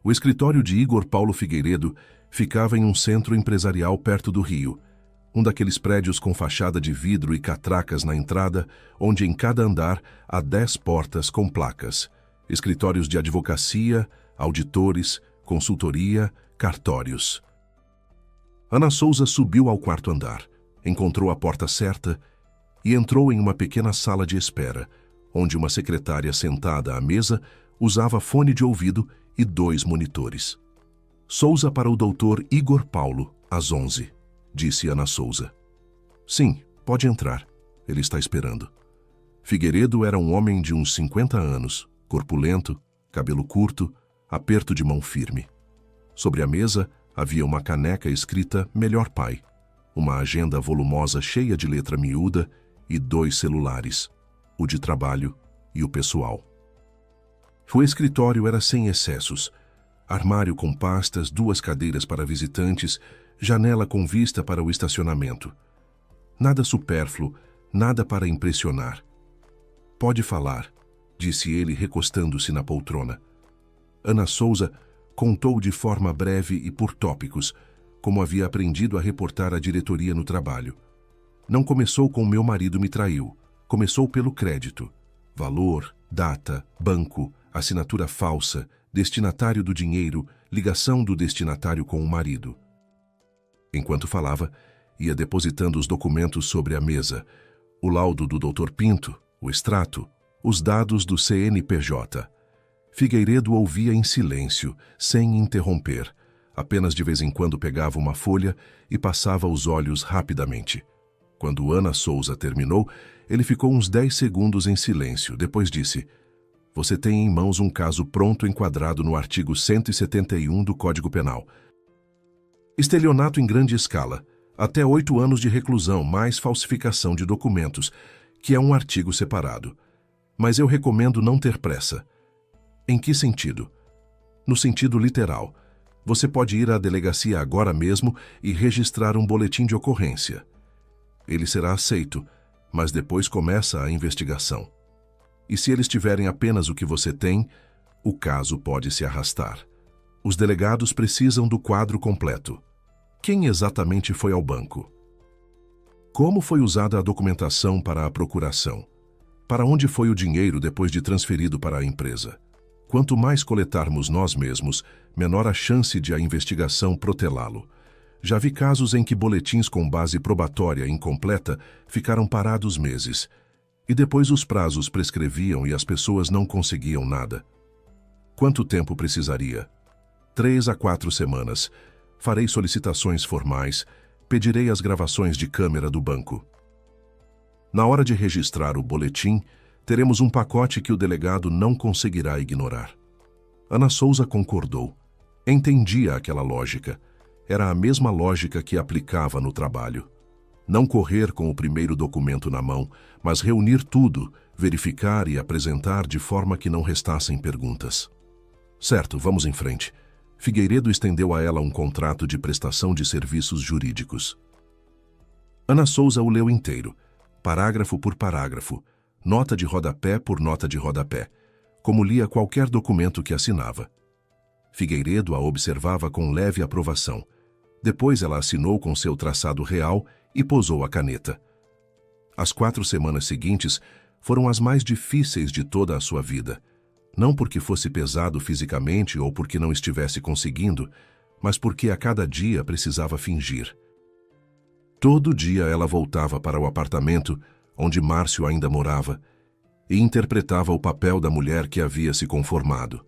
O escritório de Igor Paulo Figueiredo ficava em um centro empresarial perto do Rio, um daqueles prédios com fachada de vidro e catracas na entrada, onde em cada andar há 10 portas com placas, escritórios de advocacia, auditores, consultoria, cartórios. Ana Souza subiu ao 4º andar, encontrou a porta certa e entrou em uma pequena sala de espera, onde uma secretária sentada à mesa usava fone de ouvido e 2 monitores. Souza para o Dr. Igor Paulo, às 11, disse Ana Souza. Sim, pode entrar. Ele está esperando. Figueiredo era um homem de uns 50 anos, corpulento, cabelo curto, aperto de mão firme. Sobre a mesa havia uma caneca escrita Melhor Pai, uma agenda volumosa cheia de letra miúda e 2 celulares, o de trabalho e o pessoal. O escritório era sem excessos. Armário com pastas, 2 cadeiras para visitantes, janela com vista para o estacionamento. Nada supérfluo, nada para impressionar. Pode falar, disse ele recostando-se na poltrona. Ana Souza contou de forma breve e por tópicos, como havia aprendido a reportar à diretoria no trabalho. Não começou com meu marido me traiu, começou pelo crédito. Valor, data, banco, assinatura falsa, destinatário do dinheiro, ligação do destinatário com o marido. Enquanto falava, ia depositando os documentos sobre a mesa, o laudo do Dr. Pinto, o extrato, os dados do CNPJ. Figueiredo ouvia em silêncio, sem interromper. Apenas de vez em quando pegava uma folha e passava os olhos rapidamente. Quando Ana Souza terminou, ele ficou uns 10 segundos em silêncio. Depois disse: "Você tem em mãos um caso pronto enquadrado no artigo 171 do Código Penal. Estelionato em grande escala, até 8 anos de reclusão, mais falsificação de documentos, que é um artigo separado. Mas eu recomendo não ter pressa." "Em que sentido?" No sentido literal, você pode ir à delegacia agora mesmo e registrar um boletim de ocorrência. Ele será aceito, mas depois começa a investigação. E se eles tiverem apenas o que você tem, o caso pode se arrastar. Os delegados precisam do quadro completo. Quem exatamente foi ao banco? Como foi usada a documentação para a procuração? Para onde foi o dinheiro depois de transferido para a empresa? Quanto mais coletarmos nós mesmos, menor a chance de a investigação protelá-lo. Já vi casos em que boletins com base probatória incompleta ficaram parados meses, e depois os prazos prescreviam e as pessoas não conseguiam nada. Quanto tempo precisaria? 3 a 4 semanas. Farei solicitações formais, pedirei as gravações de câmera do banco. Na hora de registrar o boletim, teremos um pacote que o delegado não conseguirá ignorar. Ana Souza concordou. Entendia aquela lógica. Era a mesma lógica que aplicava no trabalho. Não correr com o primeiro documento na mão, mas reunir tudo, verificar e apresentar de forma que não restassem perguntas. Certo, vamos em frente. Figueiredo estendeu a ela um contrato de prestação de serviços jurídicos. Ana Souza o leu inteiro, parágrafo por parágrafo, nota de rodapé por nota de rodapé, como lia qualquer documento que assinava. Figueiredo a observava com leve aprovação. Depois ela assinou com seu traçado real e posou a caneta. As 4 semanas seguintes foram as mais difíceis de toda a sua vida. Não porque fosse pesado fisicamente ou porque não estivesse conseguindo, mas porque a cada dia precisava fingir. Todo dia ela voltava para o apartamento, onde Márcio ainda morava, e interpretava o papel da mulher que havia se conformado.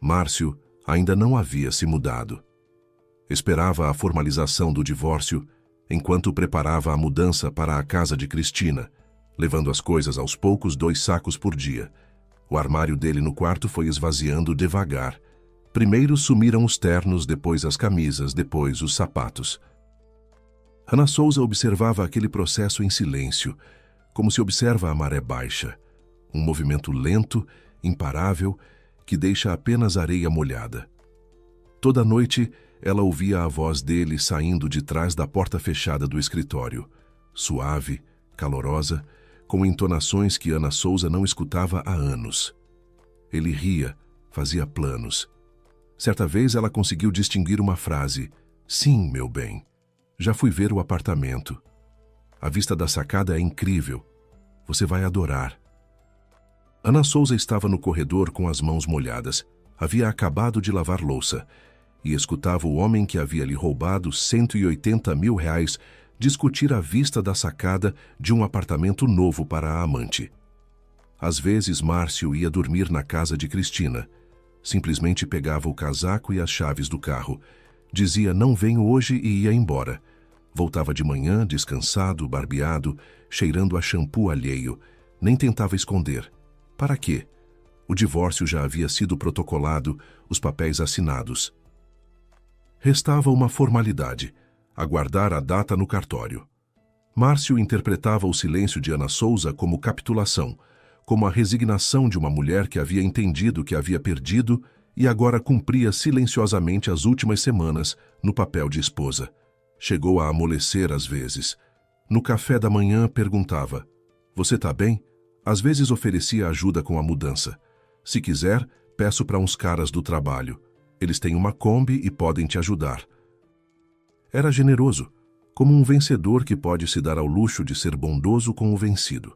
Márcio ainda não havia se mudado. Esperava a formalização do divórcio, enquanto preparava a mudança para a casa de Cristina, levando as coisas aos poucos 2 sacos por dia. O armário dele no quarto foi esvaziando devagar. Primeiro sumiram os ternos, depois as camisas, depois os sapatos. Ana Souza observava aquele processo em silêncio, como se observa a maré baixa, um movimento lento, imparável, que deixa apenas areia molhada. Toda noite, ela ouvia a voz dele saindo de trás da porta fechada do escritório, suave, calorosa, com entonações que Ana Souza não escutava há anos. Ele ria, fazia planos. Certa vez ela conseguiu distinguir uma frase: "Sim, meu bem, já fui ver o apartamento. A vista da sacada é incrível. Você vai adorar." Ana Souza estava no corredor com as mãos molhadas. Havia acabado de lavar louça e escutava o homem que havia lhe roubado 180 mil reais discutir a vista da sacada de um apartamento novo para a amante. Às vezes, Márcio ia dormir na casa de Cristina. Simplesmente pegava o casaco e as chaves do carro. Dizia "não venho hoje" e ia embora. Voltava de manhã, descansado, barbeado, cheirando a shampoo alheio. Nem tentava esconder. Para quê? O divórcio já havia sido protocolado, os papéis assinados. Restava uma formalidade: aguardar a data no cartório. Márcio interpretava o silêncio de Ana Souza como capitulação, como a resignação de uma mulher que havia entendido que havia perdido e agora cumpria silenciosamente as últimas semanas no papel de esposa. Chegou a amolecer às vezes. No café da manhã perguntava: "Você tá bem?" Às vezes oferecia ajuda com a mudança. "Se quiser, peço para uns caras do trabalho. Eles têm uma Kombi e podem te ajudar." Era generoso, como um vencedor que pode se dar ao luxo de ser bondoso com o vencido.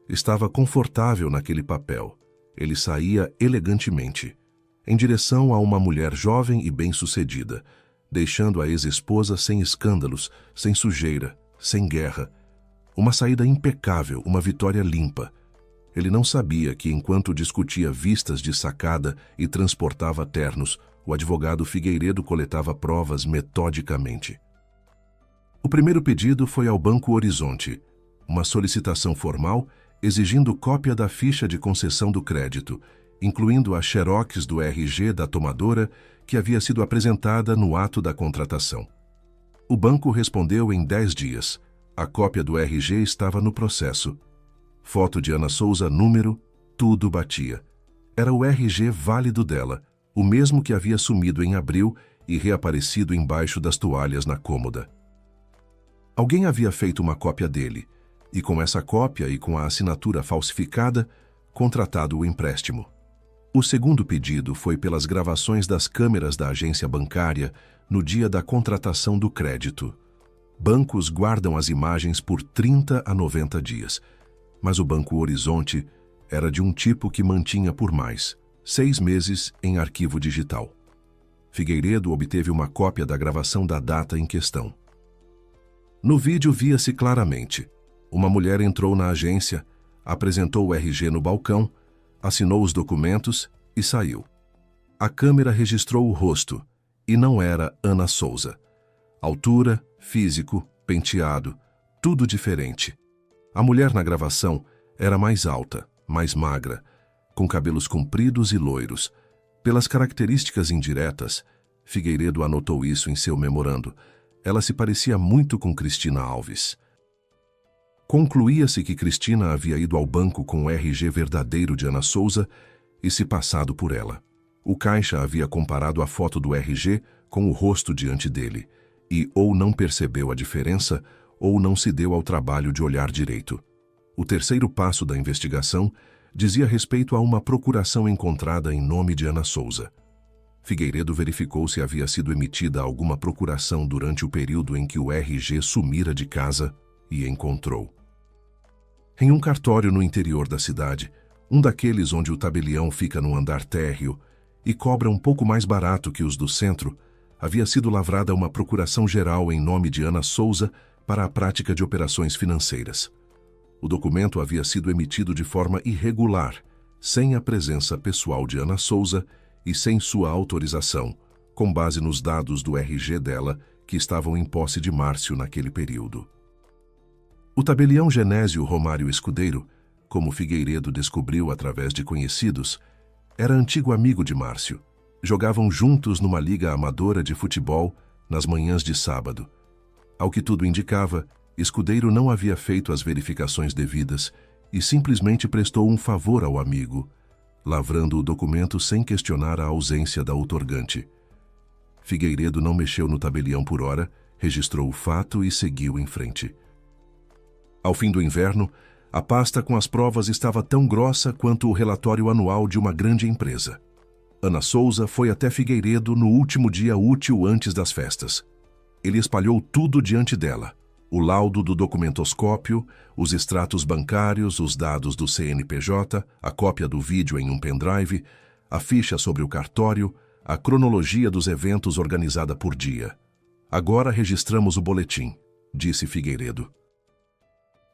Estava confortável naquele papel. Ele saía elegantemente, em direção a uma mulher jovem e bem-sucedida, deixando a ex-esposa sem escândalos, sem sujeira, sem guerra. Uma saída impecável, uma vitória limpa. Ele não sabia que, enquanto discutia vistas de sacada e transportava ternos, o advogado Figueiredo coletava provas metodicamente. O primeiro pedido foi ao Banco Horizonte, uma solicitação formal exigindo cópia da ficha de concessão do crédito, incluindo a xerox do RG da tomadora que havia sido apresentada no ato da contratação. O banco respondeu em 10 dias. A cópia do RG estava no processo. Foto de Ana Souza, número, tudo batia. Era o RG válido dela, o mesmo que havia sumido em abril e reaparecido embaixo das toalhas na cômoda. Alguém havia feito uma cópia dele, e com essa cópia e com a assinatura falsificada, contratado o empréstimo. O segundo pedido foi pelas gravações das câmeras da agência bancária no dia da contratação do crédito. Bancos guardam as imagens por 30 a 90 dias, mas o Banco Horizonte era de um tipo que mantinha por mais 6 meses em arquivo digital. Figueiredo obteve uma cópia da gravação da data em questão. No vídeo via-se claramente. Uma mulher entrou na agência, apresentou o RG no balcão, assinou os documentos e saiu. A câmera registrou o rosto, e não era Ana Souza. Altura, físico, penteado, tudo diferente. A mulher na gravação era mais alta, mais magra, com cabelos compridos e loiros. Pelas características indiretas, Figueiredo anotou isso em seu memorando. Ela se parecia muito com Cristina Alves. Concluía-se que Cristina havia ido ao banco com o RG verdadeiro de Ana Souza e se passado por ela. O caixa havia comparado a foto do RG com o rosto diante dele e ou não percebeu a diferença ou não se deu ao trabalho de olhar direito. O terceiro passo da investigação dizia respeito a uma procuração encontrada em nome de Ana Souza. Figueiredo verificou se havia sido emitida alguma procuração durante o período em que o RG sumira de casa e encontrou. Em um cartório no interior da cidade, um daqueles onde o tabelião fica no andar térreo e cobra um pouco mais barato que os do centro, havia sido lavrada uma procuração geral em nome de Ana Souza para a prática de operações financeiras. O documento havia sido emitido de forma irregular, sem a presença pessoal de Ana Souza e sem sua autorização, com base nos dados do RG dela que estavam em posse de Márcio naquele período. O tabelião Genésio Romário Escudeiro, como Figueiredo descobriu através de conhecidos, era antigo amigo de Márcio. Jogavam juntos numa liga amadora de futebol nas manhãs de sábado. Ao que tudo indicava, Escudeiro não havia feito as verificações devidas e simplesmente prestou um favor ao amigo, lavrando o documento sem questionar a ausência da outorgante. Figueiredo não mexeu no tabelião por hora, registrou o fato e seguiu em frente. Ao fim do inverno, a pasta com as provas estava tão grossa quanto o relatório anual de uma grande empresa. Ana Souza foi até Figueiredo no último dia útil antes das festas. Ele espalhou tudo diante dela: o laudo do documentoscópio, os extratos bancários, os dados do CNPJ, a cópia do vídeo em um pendrive, a ficha sobre o cartório, a cronologia dos eventos organizada por dia. Agora registramos o boletim, disse Figueiredo.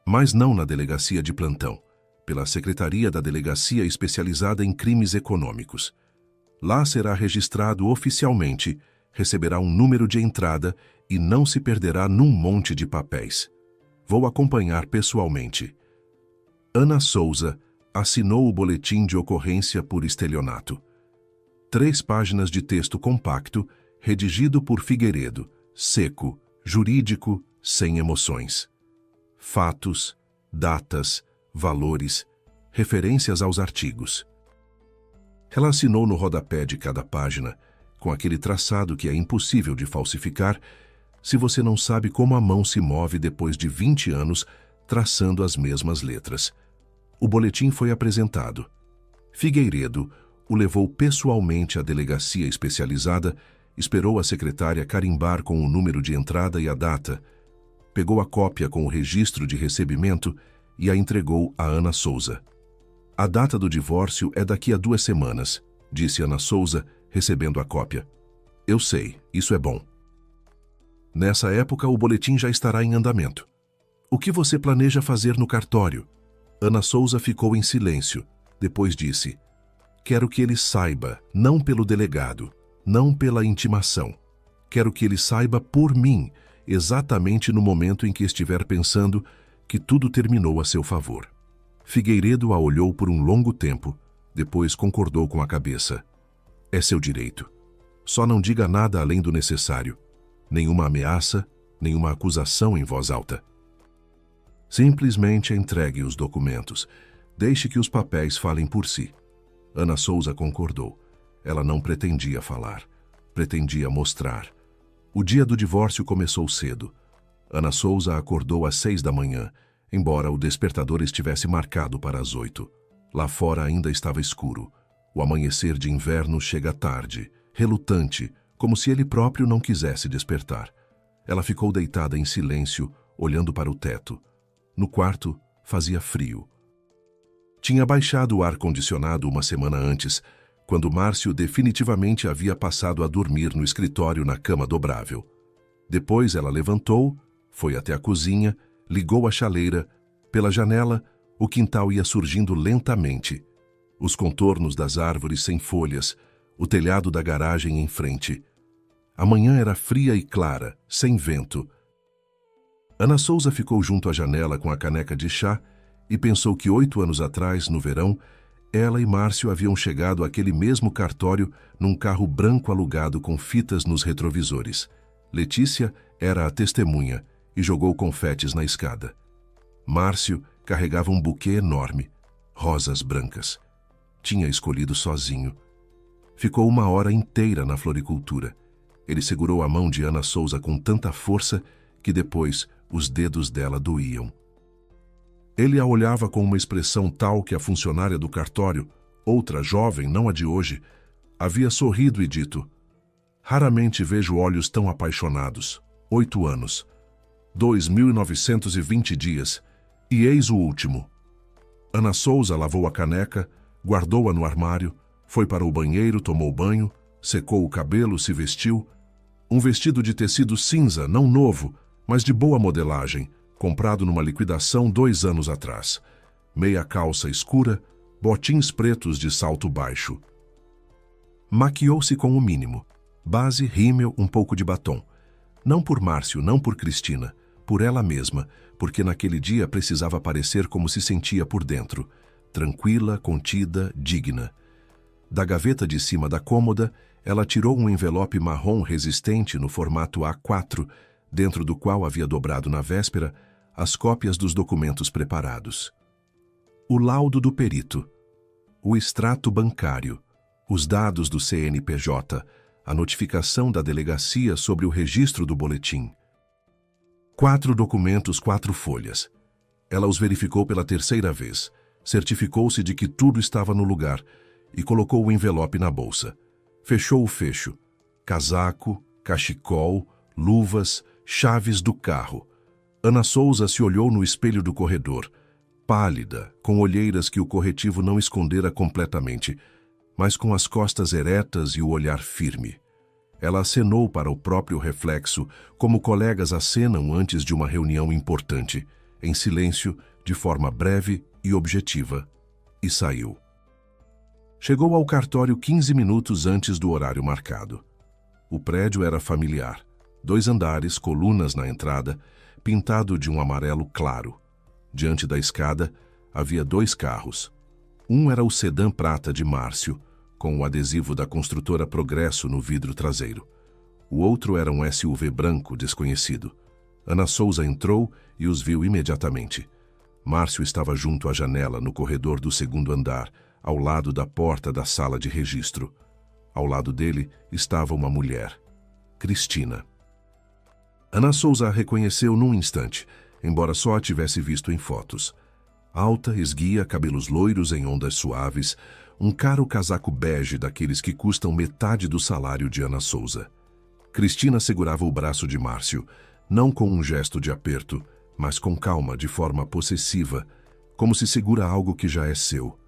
Mas não na delegacia de plantão, pela Secretaria da Delegacia Especializada em Crimes Econômicos. Lá será registrado oficialmente, receberá um número de entrada e não se perderá num monte de papéis. Vou acompanhar pessoalmente. Ana Souza assinou o boletim de ocorrência por estelionato. 3 páginas de texto compacto, redigido por Figueiredo, seco, jurídico, sem emoções. Fatos, datas, valores, referências aos artigos. Ela assinou no rodapé de cada página, com aquele traçado que é impossível de falsificar se você não sabe como a mão se move depois de 20 anos traçando as mesmas letras. O boletim foi apresentado. Figueiredo o levou pessoalmente à delegacia especializada, esperou a secretária carimbar com o número de entrada e a data, pegou a cópia com o registro de recebimento e a entregou a Ana Souza. A data do divórcio é daqui a 2 semanas, disse Ana Souza, recebendo a cópia. Eu sei, isso é bom. Nessa época, o boletim já estará em andamento. O que você planeja fazer no cartório? Ana Souza ficou em silêncio. Depois disse: quero que ele saiba, não pelo delegado, não pela intimação. Quero que ele saiba por mim, exatamente no momento em que estiver pensando que tudo terminou a seu favor. Figueiredo a olhou por um longo tempo, depois concordou com a cabeça. É seu direito. Só não diga nada além do necessário. Nenhuma ameaça, nenhuma acusação em voz alta. Simplesmente entregue os documentos. Deixe que os papéis falem por si. Ana Souza concordou. Ela não pretendia falar. Pretendia mostrar. O dia do divórcio começou cedo. Ana Souza acordou às 6 da manhã, embora o despertador estivesse marcado para as 8. Lá fora ainda estava escuro. O amanhecer de inverno chega tarde, relutante, como se ele próprio não quisesse despertar. Ela ficou deitada em silêncio, olhando para o teto. No quarto, fazia frio. Tinha baixado o ar-condicionado uma semana antes, quando Márcio definitivamente havia passado a dormir no escritório na cama dobrável. Depois ela levantou, foi até a cozinha, ligou a chaleira. Pela janela, o quintal ia surgindo lentamente. Os contornos das árvores sem folhas, o telhado da garagem em frente. A manhã era fria e clara, sem vento. Ana Souza ficou junto à janela com a caneca de chá e pensou que 8 anos atrás, no verão, ela e Márcio haviam chegado àquele mesmo cartório num carro branco alugado com fitas nos retrovisores. Letícia era a testemunha e jogou confetes na escada. Márcio carregava um buquê enorme, rosas brancas. Tinha escolhido sozinho. Ficou 1 hora inteira na floricultura. Ele segurou a mão de Ana Souza com tanta força que depois os dedos dela doíam. Ele a olhava com uma expressão tal que a funcionária do cartório, outra jovem, não a de hoje, havia sorrido e dito: "Raramente vejo olhos tão apaixonados. 8 anos. 2.920 dias. E eis o último." Ana Souza lavou a caneca, guardou-a no armário, foi para o banheiro, tomou banho, secou o cabelo, se vestiu. Um vestido de tecido cinza, não novo, mas de boa modelagem, comprado numa liquidação 2 anos atrás. Meia calça escura, botins pretos de salto baixo. Maquiou-se com o mínimo. Base, rímel, um pouco de batom. Não por Márcio, não por Cristina, por ela mesma, porque naquele dia precisava parecer como se sentia por dentro. Tranquila, contida, digna. Da gaveta de cima da cômoda, ela tirou um envelope marrom resistente no formato A4, dentro do qual havia dobrado na véspera as cópias dos documentos preparados. O laudo do perito, o extrato bancário, os dados do CNPJ, a notificação da delegacia sobre o registro do boletim. 4 documentos, 4 folhas. Ela os verificou pela 3ª vez, certificou-se de que tudo estava no lugar e colocou o envelope na bolsa. Fechou o fecho. Casaco, cachecol, luvas, chaves do carro. Ana Souza se olhou no espelho do corredor, pálida, com olheiras que o corretivo não escondera completamente, mas com as costas eretas e o olhar firme. Ela acenou para o próprio reflexo, como colegas acenam antes de uma reunião importante, em silêncio, de forma breve e objetiva, e saiu. Chegou ao cartório 15 minutos antes do horário marcado. O prédio era familiar. 2 andares, colunas na entrada, pintado de um amarelo claro. Diante da escada, havia 2 carros. Um era o sedã prata de Márcio, com o adesivo da construtora Progresso no vidro traseiro. O outro era um SUV branco desconhecido. Ana Souza entrou e os viu imediatamente. Márcio estava junto à janela no corredor do 2º andar, ao lado da porta da sala de registro. Ao lado dele estava uma mulher, Cristina. Ana Souza a reconheceu num instante, embora só a tivesse visto em fotos. Alta, esguia, cabelos loiros em ondas suaves, um caro casaco bege daqueles que custam metade do salário de Ana Souza. Cristina segurava o braço de Márcio, não com um gesto de aperto, mas com calma, de forma possessiva, como se segura algo que já é seu.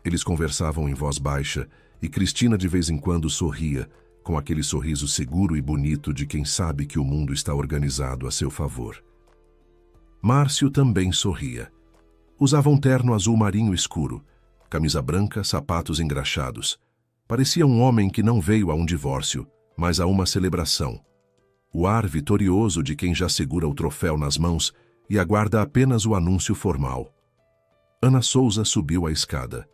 Eles conversavam em voz baixa e Cristina de vez em quando sorria, com aquele sorriso seguro e bonito de quem sabe que o mundo está organizado a seu favor. Márcio também sorria. Usava um terno azul marinho escuro, camisa branca, sapatos engraxados. Parecia um homem que não veio a um divórcio, mas a uma celebração. O ar vitorioso de quem já segura o troféu nas mãos e aguarda apenas o anúncio formal. Ana Souza subiu a escada.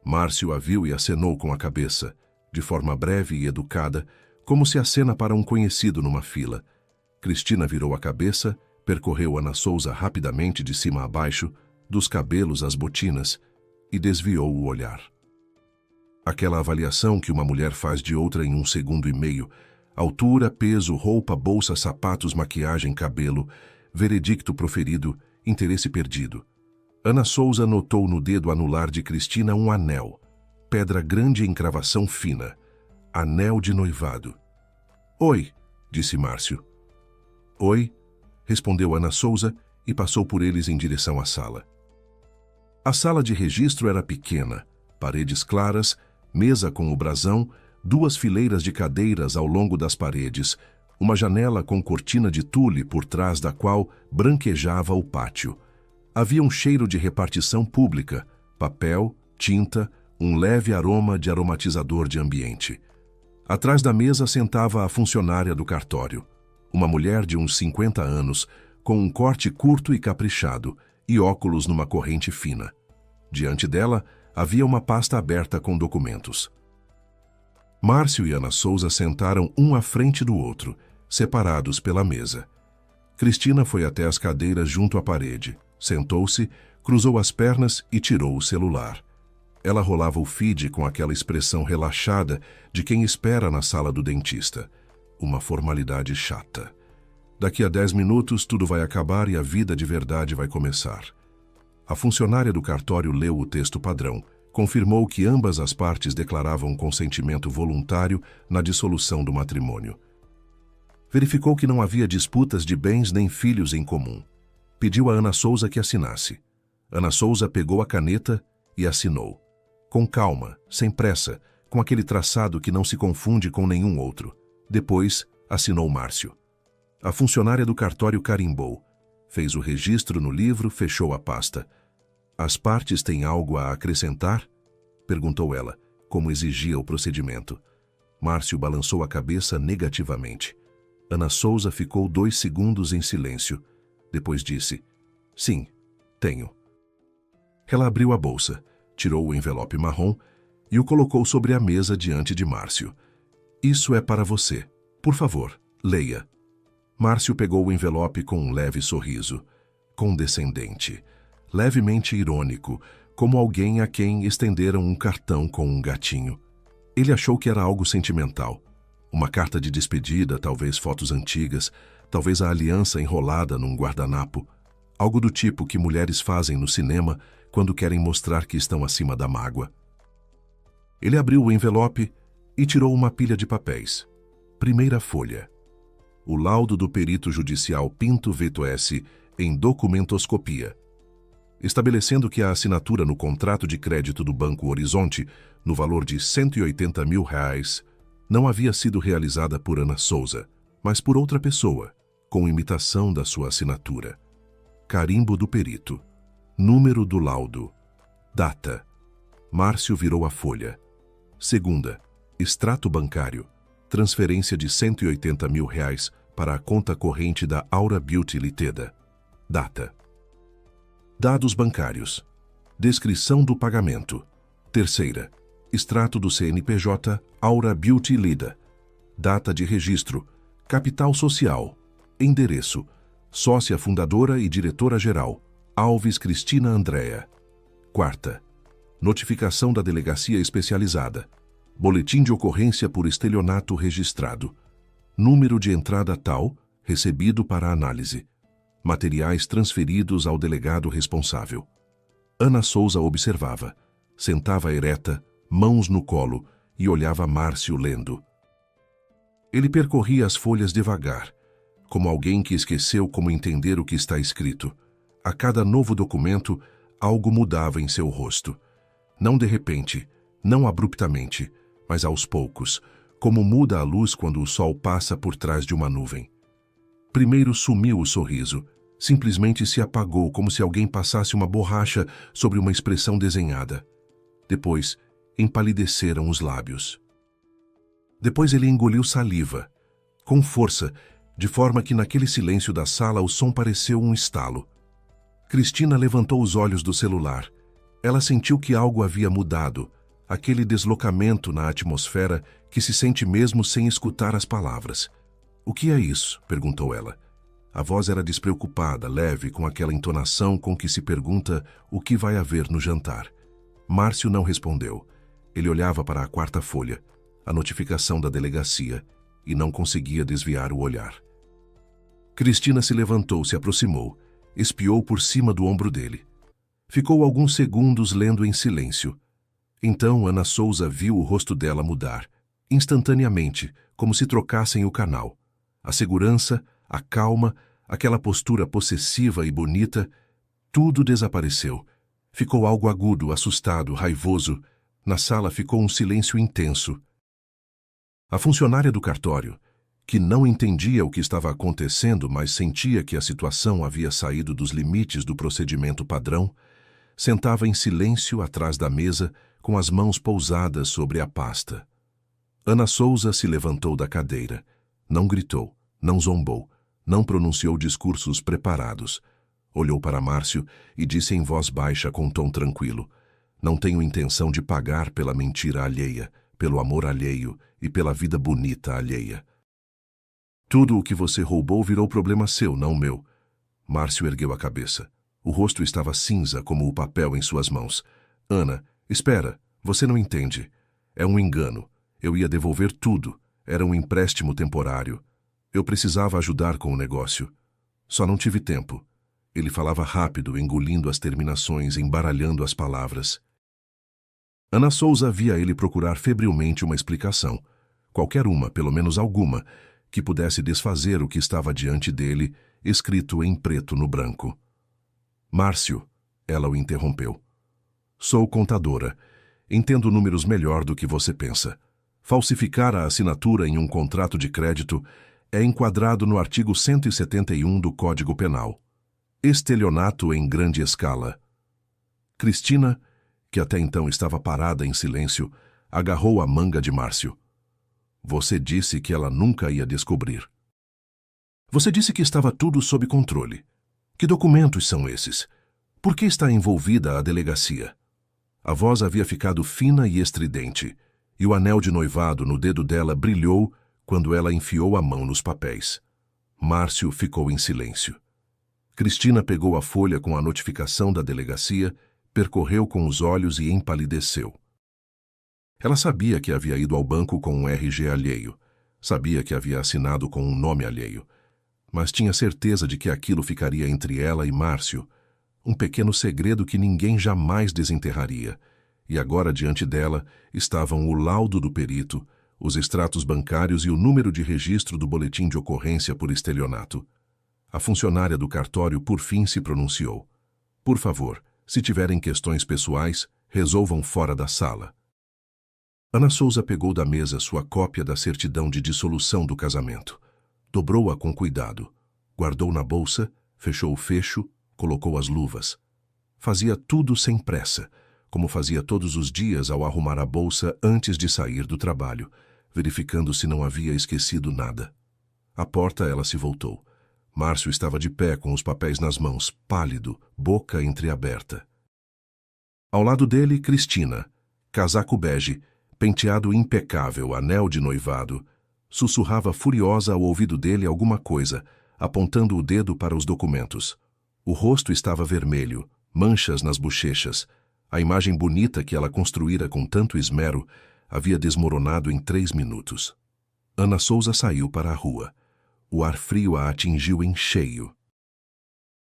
Márcio a viu e acenou com a cabeça, de forma breve e educada, como se acena para um conhecido numa fila. Cristina virou a cabeça, percorreu Ana Souza rapidamente de cima a baixo, dos cabelos às botinas, e desviou o olhar. Aquela avaliação que uma mulher faz de outra em 1,5 segundos. Altura, peso, roupa, bolsa, sapatos, maquiagem, cabelo. Veredicto proferido, interesse perdido. Ana Souza notou no dedo anular de Cristina um anel. Pedra grande em cravação fina. Anel de noivado. Oi, disse Márcio. Oi, respondeu Ana Souza e passou por eles em direção à sala. A sala de registro era pequena, paredes claras, mesa com o brasão, 2 fileiras de cadeiras ao longo das paredes, uma janela com cortina de tule por trás da qual branquejava o pátio. Havia um cheiro de repartição pública, papel, tinta, um leve aroma de aromatizador de ambiente. Atrás da mesa sentava a funcionária do cartório, uma mulher de uns 50 anos, com um corte curto e caprichado e óculos numa corrente fina. Diante dela, havia uma pasta aberta com documentos. Márcio e Ana Souza sentaram um à frente do outro, separados pela mesa. Cristina foi até as cadeiras junto à parede, sentou-se, cruzou as pernas e tirou o celular. Ela rolava o feed com aquela expressão relaxada de quem espera na sala do dentista. Uma formalidade chata. Daqui a 10 minutos tudo vai acabar e a vida de verdade vai começar. A funcionária do cartório leu o texto padrão, confirmou que ambas as partes declaravam consentimento voluntário na dissolução do matrimônio. Verificou que não havia disputas de bens nem filhos em comum. Pediu a Ana Souza que assinasse. Ana Souza pegou a caneta e assinou. Com calma, sem pressa, com aquele traçado que não se confunde com nenhum outro. Depois, assinou Márcio. A funcionária do cartório carimbou. Fez o registro no livro, fechou a pasta. As partes têm algo a acrescentar? Perguntou ela, como exigia o procedimento. Márcio balançou a cabeça negativamente. Ana Souza ficou 2 segundos em silêncio. Depois disse, sim, tenho. Ela abriu a bolsa, tirou o envelope marrom e o colocou sobre a mesa diante de Márcio. Isso é para você. Por favor, leia. Márcio pegou o envelope com um leve sorriso, condescendente, levemente irônico, como alguém a quem estenderam um cartão com um gatinho. Ele achou que era algo sentimental. Uma carta de despedida, talvez fotos antigas, talvez a aliança enrolada num guardanapo. Algo do tipo que mulheres fazem no cinema quando querem mostrar que estão acima da mágoa. Ele abriu o envelope e tirou uma pilha de papéis. Primeira folha. O laudo do perito judicial Pinto Veto S em documentoscopia, estabelecendo que a assinatura no contrato de crédito do Banco Horizonte, no valor de R$180 mil, não havia sido realizada por Ana Souza, mas por outra pessoa, com imitação da sua assinatura. Carimbo do perito. Número do laudo. Data. Márcio virou a folha. Segunda. Extrato bancário. Transferência de R$180 mil para a conta corrente da Aura Beauty Ltda. Data. Dados bancários. Descrição do pagamento. Terceira. Extrato do CNPJ Aura Beauty Ltda. Data de registro. Capital social. Endereço. Sócia fundadora e diretora-geral. Alves Cristina Andréa. Quarta. Notificação da Delegacia Especializada. Boletim de ocorrência por estelionato registrado. Número de entrada tal, recebido para análise. Materiais transferidos ao delegado responsável. Ana Souza observava. Sentava ereta, mãos no colo, e olhava Márcio lendo. Ele percorria as folhas devagar, como alguém que esqueceu como entender o que está escrito. A cada novo documento, algo mudava em seu rosto. Não de repente, não abruptamente, mas aos poucos, como muda a luz quando o sol passa por trás de uma nuvem. Primeiro sumiu o sorriso, simplesmente se apagou como se alguém passasse uma borracha sobre uma expressão desenhada. Depois, empalideceram os lábios. Depois ele engoliu saliva, com força, de forma que naquele silêncio da sala o som pareceu um estalo. Cristina levantou os olhos do celular. Ela sentiu que algo havia mudado, aquele deslocamento na atmosfera que se sente mesmo sem escutar as palavras. — O que é isso? Perguntou ela. A voz era despreocupada, leve, com aquela entonação com que se pergunta o que vai haver no jantar. Márcio não respondeu. Ele olhava para a quarta folha, a notificação da delegacia, e não conseguia desviar o olhar. Cristina se levantou, se aproximou, espiou por cima do ombro dele. Ficou alguns segundos lendo em silêncio. Então Ana Souza viu o rosto dela mudar, instantaneamente, como se trocassem o canal. A segurança, a calma, aquela postura possessiva e bonita, tudo desapareceu. Ficou algo agudo, assustado, raivoso. Na sala ficou um silêncio intenso. A funcionária do cartório, que não entendia o que estava acontecendo, mas sentia que a situação havia saído dos limites do procedimento padrão, sentava em silêncio atrás da mesa, com as mãos pousadas sobre a pasta. Ana Souza se levantou da cadeira. Não gritou, não zombou, não pronunciou discursos preparados. Olhou para Márcio e disse em voz baixa com tom tranquilo: "Não tenho intenção de pagar pela mentira alheia, pelo amor alheio e pela vida bonita alheia. Tudo o que você roubou virou problema seu, não meu." Márcio ergueu a cabeça. O rosto estava cinza como o papel em suas mãos. "Ana, espera, você não entende. É um engano. Eu ia devolver tudo. Era um empréstimo temporário. Eu precisava ajudar com o negócio. Só não tive tempo." Ele falava rápido, engolindo as terminações, embaralhando as palavras. Ana Souza via ele procurar febrilmente uma explicação, qualquer uma, pelo menos alguma, que pudesse desfazer o que estava diante dele, escrito em preto no branco. "Márcio", ela o interrompeu. "Sou contadora. Entendo números melhor do que você pensa. Falsificar a assinatura em um contrato de crédito é enquadrado no artigo 171 do Código Penal. Estelionato em grande escala." Cristina, que até então estava parada em silêncio, agarrou a manga de Márcio. "Você disse que ela nunca ia descobrir. Você disse que estava tudo sob controle. Que documentos são esses? Por que está envolvida a delegacia?" A voz havia ficado fina e estridente, e o anel de noivado no dedo dela brilhou quando ela enfiou a mão nos papéis. Márcio ficou em silêncio. Cristina pegou a folha com a notificação da delegacia, percorreu com os olhos e empalideceu. Ela sabia que havia ido ao banco com um RG alheio, sabia que havia assinado com um nome alheio, mas tinha certeza de que aquilo ficaria entre ela e Márcio, um pequeno segredo que ninguém jamais desenterraria, e agora diante dela estavam o laudo do perito, os extratos bancários e o número de registro do boletim de ocorrência por estelionato. A funcionária do cartório por fim se pronunciou: "Por favor, se tiverem questões pessoais, resolvam fora da sala." Ana Souza pegou da mesa sua cópia da certidão de dissolução do casamento. Dobrou-a com cuidado, guardou na bolsa, fechou o fecho, colocou as luvas. Fazia tudo sem pressa, como fazia todos os dias ao arrumar a bolsa antes de sair do trabalho, verificando se não havia esquecido nada. À porta ela se voltou. Márcio estava de pé com os papéis nas mãos, pálido, boca entreaberta. Ao lado dele, Cristina, casaco bege, penteado impecável, anel de noivado, sussurrava furiosa ao ouvido dele alguma coisa, apontando o dedo para os documentos. O rosto estava vermelho, manchas nas bochechas. A imagem bonita que ela construíra com tanto esmero havia desmoronado em 3 minutos. Ana Souza saiu para a rua. O ar frio a atingiu em cheio.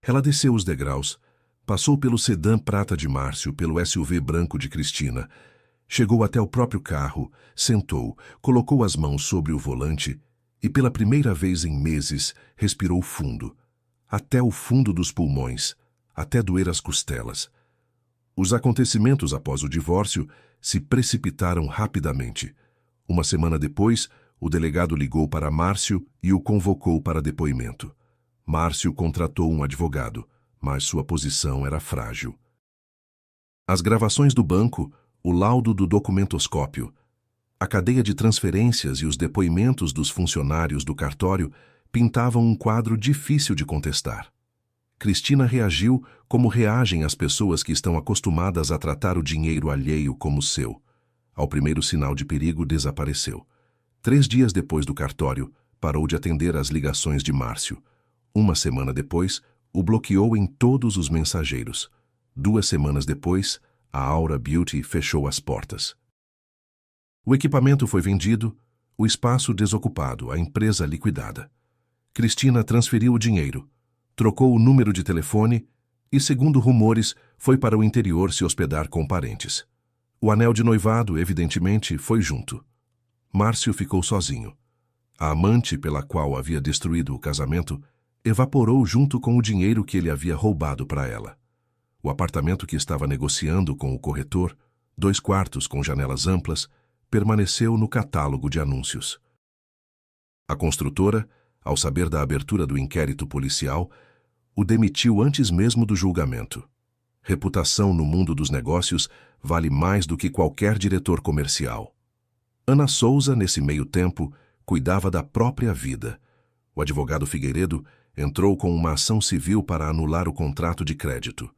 Ela desceu os degraus, passou pelo sedã prata de Márcio, pelo SUV branco de Cristina, chegou até o próprio carro, sentou, colocou as mãos sobre o volante e, pela primeira vez em meses, respirou fundo, até o fundo dos pulmões, até doer as costelas. Os acontecimentos após o divórcio se precipitaram rapidamente. Uma semana depois, o delegado ligou para Márcio e o convocou para depoimento. Márcio contratou um advogado, mas sua posição era frágil. As gravações do banco, o laudo do documentoscópio, a cadeia de transferências e os depoimentos dos funcionários do cartório pintavam um quadro difícil de contestar. Cristina reagiu como reagem as pessoas que estão acostumadas a tratar o dinheiro alheio como seu. Ao primeiro sinal de perigo, desapareceu. 3 dias depois do cartório, parou de atender às ligações de Márcio. 1 semana depois, o bloqueou em todos os mensageiros. 2 semanas depois, a Aura Beauty fechou as portas. O equipamento foi vendido, o espaço desocupado, a empresa liquidada. Cristina transferiu o dinheiro, trocou o número de telefone e, segundo rumores, foi para o interior se hospedar com parentes. O anel de noivado, evidentemente, foi junto. Márcio ficou sozinho. A amante pela qual havia destruído o casamento evaporou junto com o dinheiro que ele havia roubado para ela. O apartamento que estava negociando com o corretor, 2 quartos com janelas amplas, permaneceu no catálogo de anúncios. A construtora, ao saber da abertura do inquérito policial, o demitiu antes mesmo do julgamento. Reputação no mundo dos negócios vale mais do que qualquer diretor comercial. Ana Souza, nesse meio tempo, cuidava da própria vida. O advogado Figueiredo entrou com uma ação civil para anular o contrato de crédito.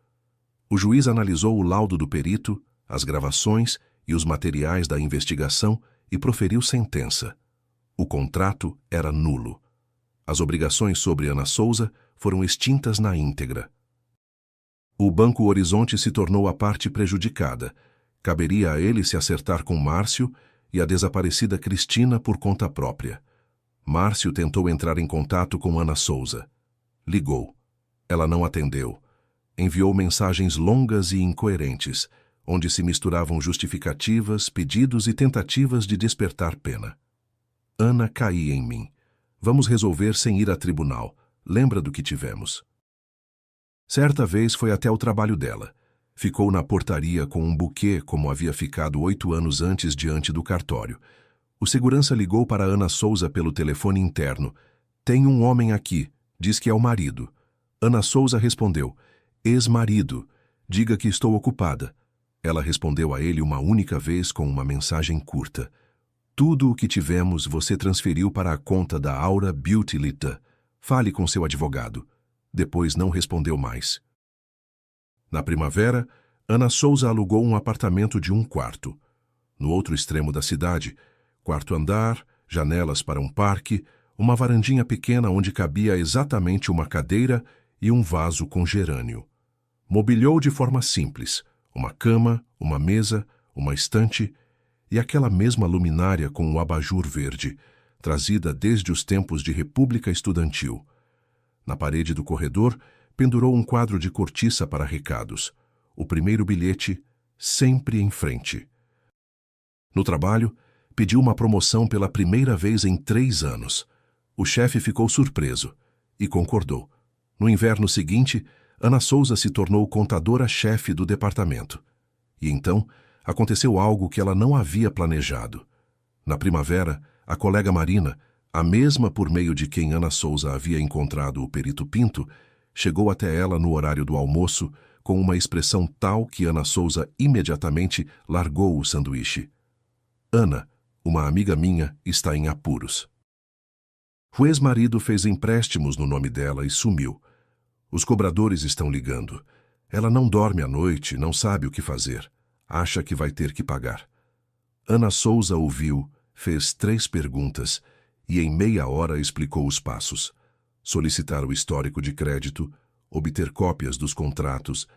O juiz analisou o laudo do perito, as gravações e os materiais da investigação e proferiu sentença. O contrato era nulo. As obrigações sobre Ana Souza foram extintas na íntegra. O Banco Horizonte se tornou a parte prejudicada. Caberia a ele se acertar com Márcio e a desaparecida Cristina por conta própria. Márcio tentou entrar em contato com Ana Souza. Ligou. Ela não atendeu. Enviou mensagens longas e incoerentes, onde se misturavam justificativas, pedidos e tentativas de despertar pena. Ana caía em mim. Vamos resolver sem ir a tribunal. Lembra do que tivemos. Certa vez foi até o trabalho dela. Ficou na portaria com um buquê como havia ficado 8 anos antes diante do cartório. O segurança ligou para Ana Souza pelo telefone interno. Tem um homem aqui. Diz que é o marido. Ana Souza respondeu. Ex-marido. Diga que estou ocupada. Ela respondeu a ele uma única vez com uma mensagem curta. Tudo o que tivemos você transferiu para a conta da Aura Beauty Lita. Fale com seu advogado. Depois não respondeu mais. Na primavera, Ana Souza alugou um apartamento de 1 quarto. No outro extremo da cidade, 4º andar, janelas para um parque, uma varandinha pequena onde cabia exatamente uma cadeira e um vaso com gerânio. Mobiliou de forma simples, uma cama, uma mesa, uma estante e aquela mesma luminária com o abajur verde, trazida desde os tempos de República Estudantil. Na parede do corredor, pendurou um quadro de cortiça para recados. O primeiro bilhete, sempre em frente. No trabalho, pediu uma promoção pela primeira vez em 3 anos. O chefe ficou surpreso e concordou. No inverno seguinte, Ana Souza se tornou contadora-chefe do departamento. E então, aconteceu algo que ela não havia planejado. Na primavera, a colega Marina, a mesma por meio de quem Ana Souza havia encontrado o perito Pinto, chegou até ela no horário do almoço com uma expressão tal que Ana Souza imediatamente largou o sanduíche. Ana, uma amiga minha, está em apuros. O ex-marido fez empréstimos no nome dela e sumiu. Os cobradores estão ligando. Ela não dorme à noite, não sabe o que fazer. Acha que vai ter que pagar. Ana Souza ouviu, fez 3 perguntas e em meia hora explicou os passos. Solicitar o histórico de crédito, obter cópias dos contratos,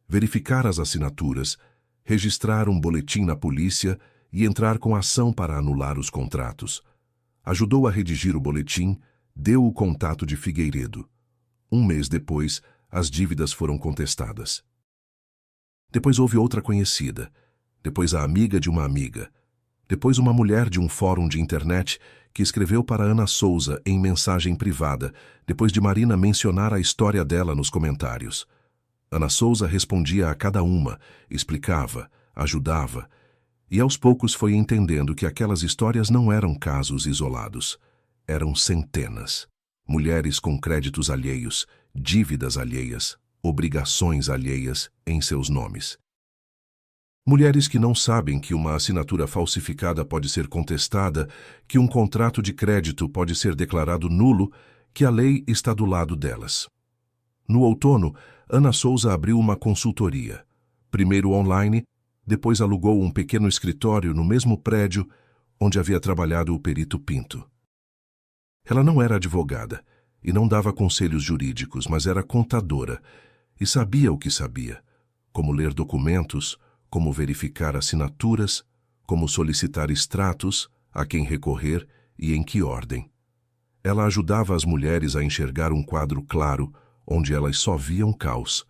verificar as assinaturas, registrar um boletim na polícia e entrar com ação para anular os contratos. Ajudou a redigir o boletim, deu o contato de Figueiredo. 1 mês depois, as dívidas foram contestadas. Depois houve outra conhecida, depois a amiga de uma amiga, depois uma mulher de um fórum de internet que escreveu para Ana Souza em mensagem privada, depois de Marina mencionar a história dela nos comentários. Ana Souza respondia a cada uma, explicava, ajudava, e aos poucos foi entendendo que aquelas histórias não eram casos isolados. Eram centenas. Mulheres com créditos alheios, dívidas alheias, obrigações alheias em seus nomes. Mulheres que não sabem que uma assinatura falsificada pode ser contestada, que um contrato de crédito pode ser declarado nulo, que a lei está do lado delas. No outono, Ana Souza abriu uma consultoria. Primeiro online, depois alugou um pequeno escritório no mesmo prédio onde havia trabalhado o perito Pinto. Ela não era advogada e não dava conselhos jurídicos, mas era contadora e sabia o que sabia, como ler documentos, como verificar assinaturas, como solicitar extratos, a quem recorrer e em que ordem. Ela ajudava as mulheres a enxergar um quadro claro, onde elas só viam caos.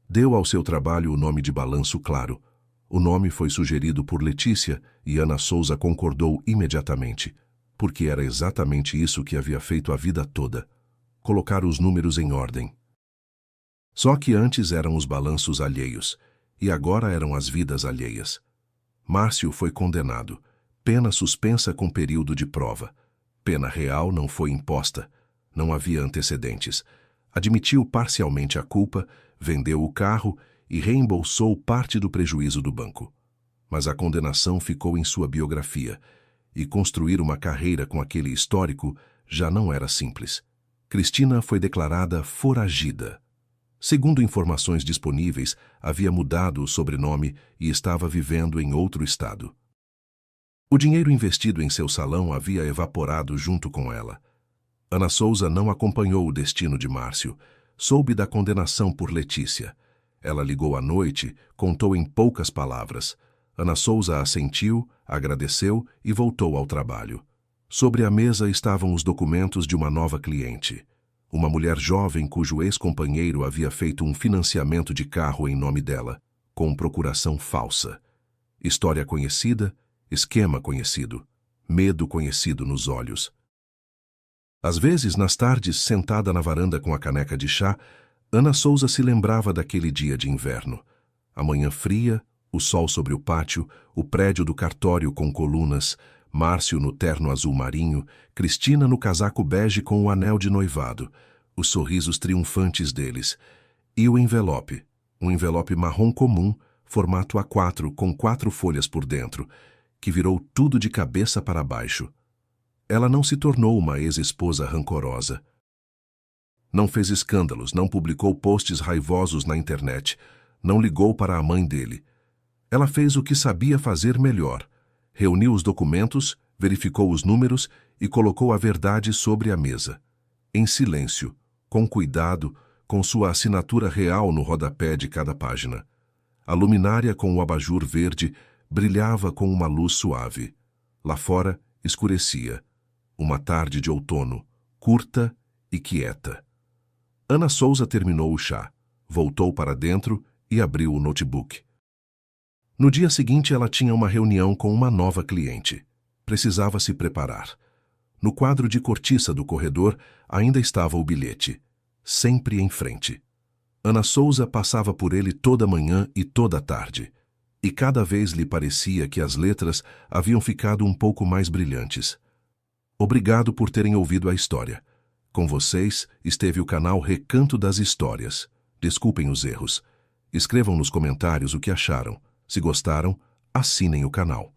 Deu ao seu trabalho o nome de Balanço Claro. O nome foi sugerido por Letícia e Ana Souza concordou imediatamente, porque era exatamente isso que havia feito a vida toda: colocar os números em ordem. Só que antes eram os balanços alheios, e agora eram as vidas alheias. Márcio foi condenado, pena suspensa com período de prova. Pena real não foi imposta, não havia antecedentes. Admitiu parcialmente a culpa, vendeu o carro e reembolsou parte do prejuízo do banco. Mas a condenação ficou em sua biografia, e construir uma carreira com aquele histórico já não era simples. Cristina foi declarada foragida. Segundo informações disponíveis, havia mudado o sobrenome e estava vivendo em outro estado. O dinheiro investido em seu salão havia evaporado junto com ela. Ana Souza não acompanhou o destino de Márcio. Soube da condenação por Letícia. Ela ligou à noite, contou em poucas palavras. Ana Souza assentiu, agradeceu e voltou ao trabalho. Sobre a mesa estavam os documentos de uma nova cliente. Uma mulher jovem cujo ex-companheiro havia feito um financiamento de carro em nome dela, com procuração falsa. História conhecida, esquema conhecido, medo conhecido nos olhos. Às vezes, nas tardes, sentada na varanda com a caneca de chá, Ana Souza se lembrava daquele dia de inverno. A manhã fria, o sol sobre o pátio, o prédio do cartório com colunas, Márcio no terno azul marinho, Cristina no casaco bege com o anel de noivado, os sorrisos triunfantes deles. E o envelope, um envelope marrom comum, formato A4 com 4 folhas por dentro, que virou tudo de cabeça para baixo. Ela não se tornou uma ex-esposa rancorosa. Não fez escândalos, não publicou posts raivosos na internet, não ligou para a mãe dele. Ela fez o que sabia fazer melhor. Reuniu os documentos, verificou os números e colocou a verdade sobre a mesa. Em silêncio, com cuidado, com sua assinatura real no rodapé de cada página. A luminária com o abajur verde brilhava com uma luz suave. Lá fora, escurecia. Uma tarde de outono, curta e quieta. Ana Souza terminou o chá, voltou para dentro e abriu o notebook. No dia seguinte, ela tinha uma reunião com uma nova cliente. Precisava se preparar. No quadro de cortiça do corredor ainda estava o bilhete, sempre em frente. Ana Souza passava por ele toda manhã e toda tarde, e cada vez lhe parecia que as letras haviam ficado um pouco mais brilhantes. Obrigado por terem ouvido a história. Com vocês esteve o canal Recanto das Histórias. Desculpem os erros. Escrevam nos comentários o que acharam. Se gostaram, assinem o canal.